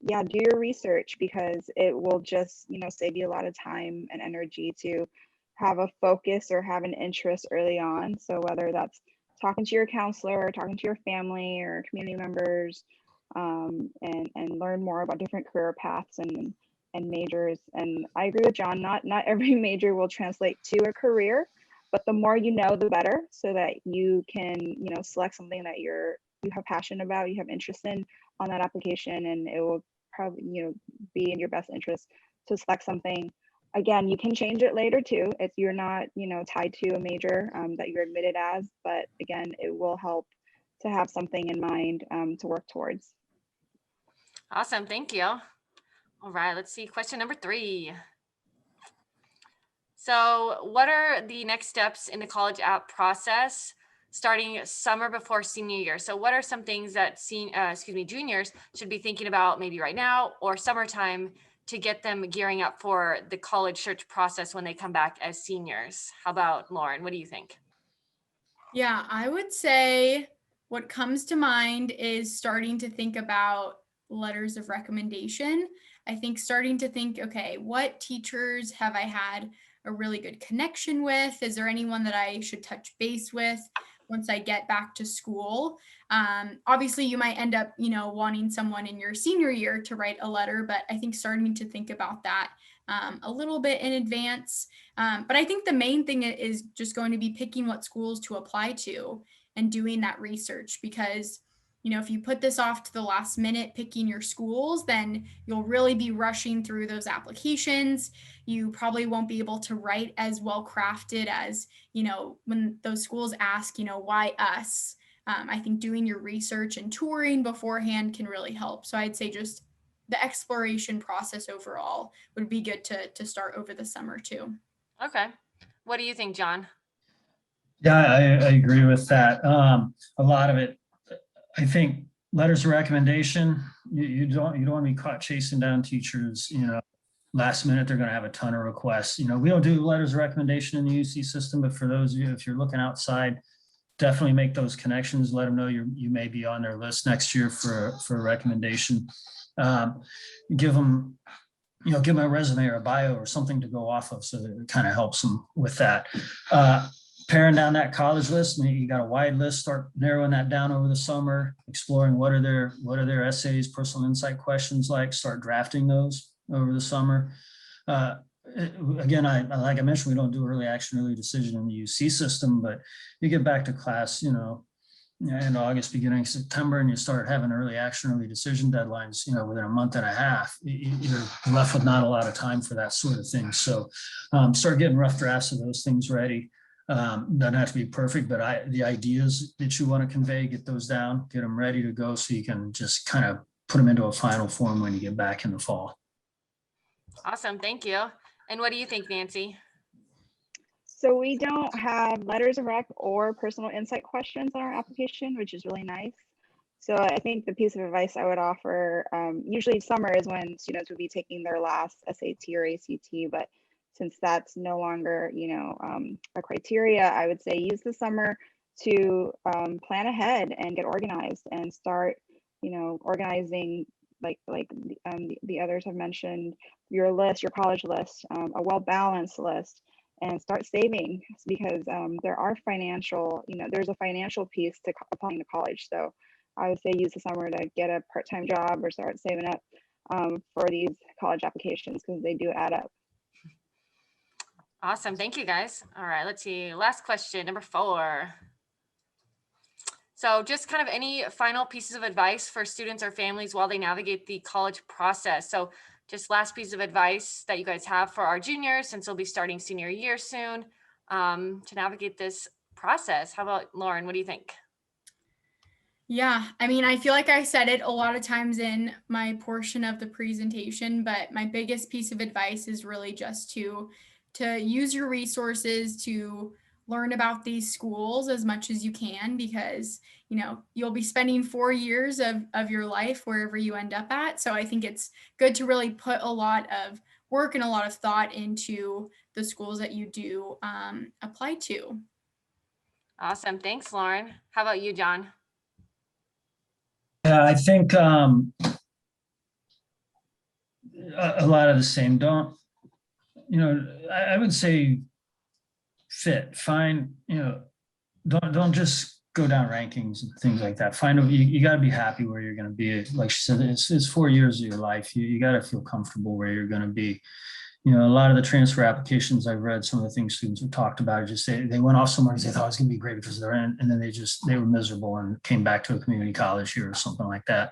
Speaker 7: yeah, do your research, because it will just, you know, save you a lot of time and energy to have a focus or have an interest early on. So whether that's talking to your counselor or talking to your family or community members, and learn more about different career paths and majors. And I agree with John, not every major will translate to a career, but the more you know, the better, so that you can, you know, select something that you have passion about, you have interest in on that application, and it will probably, you know, be in your best interest to select something. Again, you can change it later too if you're not, you know, tied to a major that you're admitted as, but again, it will help to have something in mind to work towards.
Speaker 1: Awesome, thank you. All right, let's see, question number 3. So what are the next steps in the college app process starting summer before senior year? So what are some things that juniors should be thinking about maybe right now or summertime to get them gearing up for the college search process when they come back as seniors? How about Lauren? What do you think?
Speaker 8: Yeah, I would say what comes to mind is starting to think about letters of recommendation. I think starting to think, okay, what teachers have I had a really good connection with? Is there anyone that I should touch base with once I get back to school? Obviously, you might end up, you know, wanting someone in your senior year to write a letter, but I think starting to think about that a little bit in advance. But I think the main thing is just going to be picking what schools to apply to and doing that research, because you know, if you put this off to the last minute picking your schools, then you'll really be rushing through those applications. You probably won't be able to write as well crafted as, you know, when those schools ask, you know, why us? I think doing your research and touring beforehand can really help. So I'd say just the exploration process overall would be good to start over the summer too.
Speaker 1: Okay. What do you think, John?
Speaker 6: Yeah, I agree with that. A lot of it, I think letters of recommendation, you don't want to be caught chasing down teachers, you know, last minute, they're going to have a ton of requests. You know, we don't do letters of recommendation in the UC system, but for those of you, if you're looking outside, definitely make those connections. Let them know you may be on their list next year for a recommendation. Give them a resume or a bio or something to go off of, so that it kind of helps them with that. Paring down that college list, and you got a wide list, start narrowing that down over the summer, exploring what are their essays, personal insight questions like, start drafting those over the summer. again, like I mentioned, we don't do early action, early decision in the UC system, but you get back to class, in August, beginning of September, and you start having early action, early decision deadlines, within a month and a half, you're left with not a lot of time for that sort of thing. So start getting rough drafts of those things ready. Doesn't have to be perfect, but the ideas that you want to convey, get those down, get them ready to go so you can just kind of put them into a final form when you get back in the fall.
Speaker 1: Awesome, thank you. And what do you think, Nancy?
Speaker 7: So we don't have letters of rec or personal insight questions on our application, which is really nice. So I think the piece of advice I would offer, usually summer is when students would be taking their last SAT or ACT, but since that's no longer, a criteria, I would say use the summer to plan ahead and get organized and start, organizing like the others have mentioned, your list, your college list, a well-balanced list, and start saving, because there are financial, there's a financial piece to applying to college. So I would say use the summer to get a part-time job or start saving up for these college applications, because they do add up.
Speaker 1: Awesome, thank you guys. All right, let's see. Last question, number 4. So just kind of any final pieces of advice for students or families while they navigate the college process. So just last piece of advice that you guys have for our juniors, since they'll be starting senior year soon, to navigate this process. How about Lauren? What do you think?
Speaker 8: Yeah, I mean, I feel like I said it a lot of times in my portion of the presentation, but my biggest piece of advice is really just to use your resources to learn about these schools as much as you can, because you'll be spending 4 years of your life wherever you end up at. So I think it's good to really put a lot of work and a lot of thought into the schools that you do apply to.
Speaker 1: Awesome, thanks, Lauren. How about you, John?
Speaker 6: Yeah, I think a lot of the same. I would say find, don't just go down rankings and things like that. You got to be happy where you're going to be. Like she said, it's 4 years of your life. You got to feel comfortable where you're going to be. A lot of the transfer applications I've read, some of the things students have talked about, just they went off somewhere because they thought it was going to be great because they're in, and then they were miserable and came back to a community college here or something like that.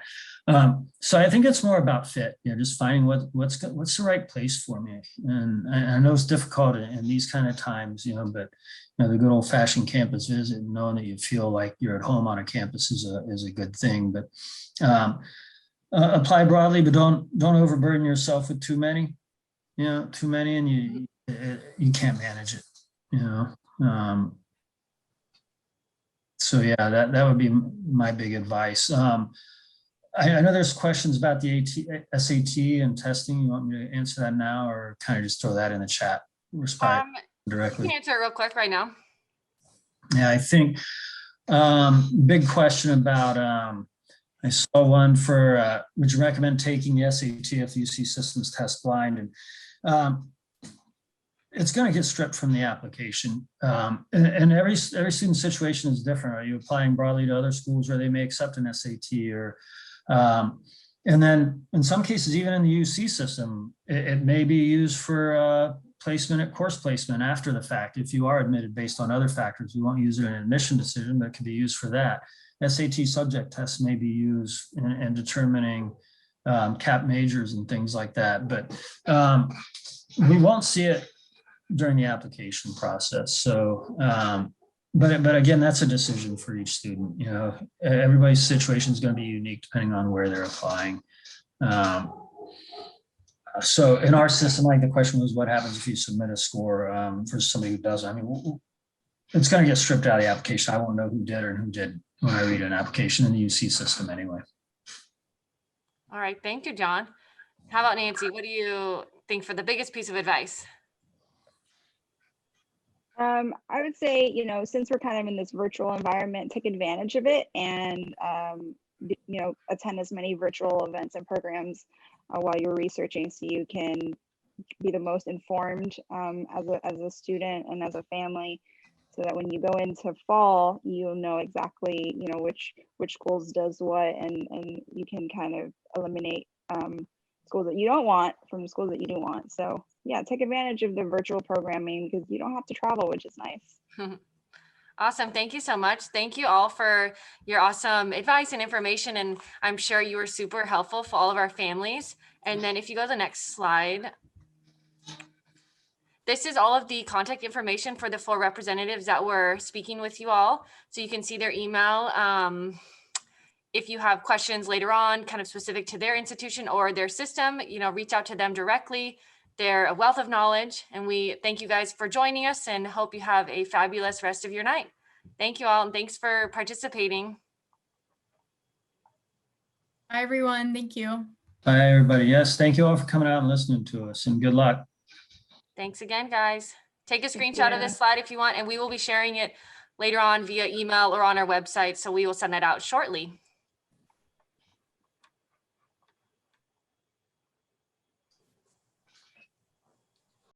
Speaker 6: So I think it's more about fit, just finding what's the right place for me. And I know it's difficult in these kind of times, but the good old fashioned campus visit, knowing that you feel like you're at home on a campus is a good thing. But apply broadly, but don't overburden yourself with too many. Too many, and you can't manage it. So yeah, that would be my big advice. I know there's questions about the SAT and testing. You want me to answer that now, or kind of just throw that in the chat? Respond directly.
Speaker 1: You can answer it real quick right now.
Speaker 6: Yeah, I think big question about. I saw one for would you recommend taking the SAT if the UC systems test blind? And it's going to get stripped from the application. And every student situation is different. Are you applying broadly to other schools where they may accept an SAT, or and then in some cases, even in the UC system, it may be used for course placement after the fact. If you are admitted based on other factors, we won't use it in an admission decision, but it can be used for that. SAT subject tests may be used in determining cap majors and things like that, but we won't see it during the application process. So, but again, that's a decision for each student. Everybody's situation is going to be unique depending on where they're applying. So in our system, like the question was, what happens if you submit a score for somebody who doesn't? I mean, it's going to get stripped out of the application. I won't know who did or who did when I read an application in the UC system anyway.
Speaker 1: All right, thank you, John. How about Nancy? What do you think for the biggest piece of advice?
Speaker 7: I would say, since we're kind of in this virtual environment, take advantage of it and, attend as many virtual events and programs while you're researching, so you can be the most informed as a student and as a family, so that when you go into fall, you'll know exactly, which schools does what, and you can kind of eliminate schools that you don't want from schools that you do want. So yeah, take advantage of the virtual programming because you don't have to travel, which is nice.
Speaker 1: Awesome. Thank you so much. Thank you all for your awesome advice and information. And I'm sure you were super helpful for all of our families. And then if you go to the next slide, this is all of the contact information for the 4 representatives that were speaking with you all. So you can see their email. If you have questions later on, kind of specific to their institution or their system, reach out to them directly. They're a wealth of knowledge, and we thank you guys for joining us and hope you have a fabulous rest of your night. Thank you all, and thanks for participating.
Speaker 8: Bye, everyone. Thank you.
Speaker 6: Bye, everybody. Yes, thank you all for coming out and listening to us, and good luck.
Speaker 1: Thanks again, guys. Take a screenshot of this slide if you want, and we will be sharing it later on via email or on our website, so we will send that out shortly.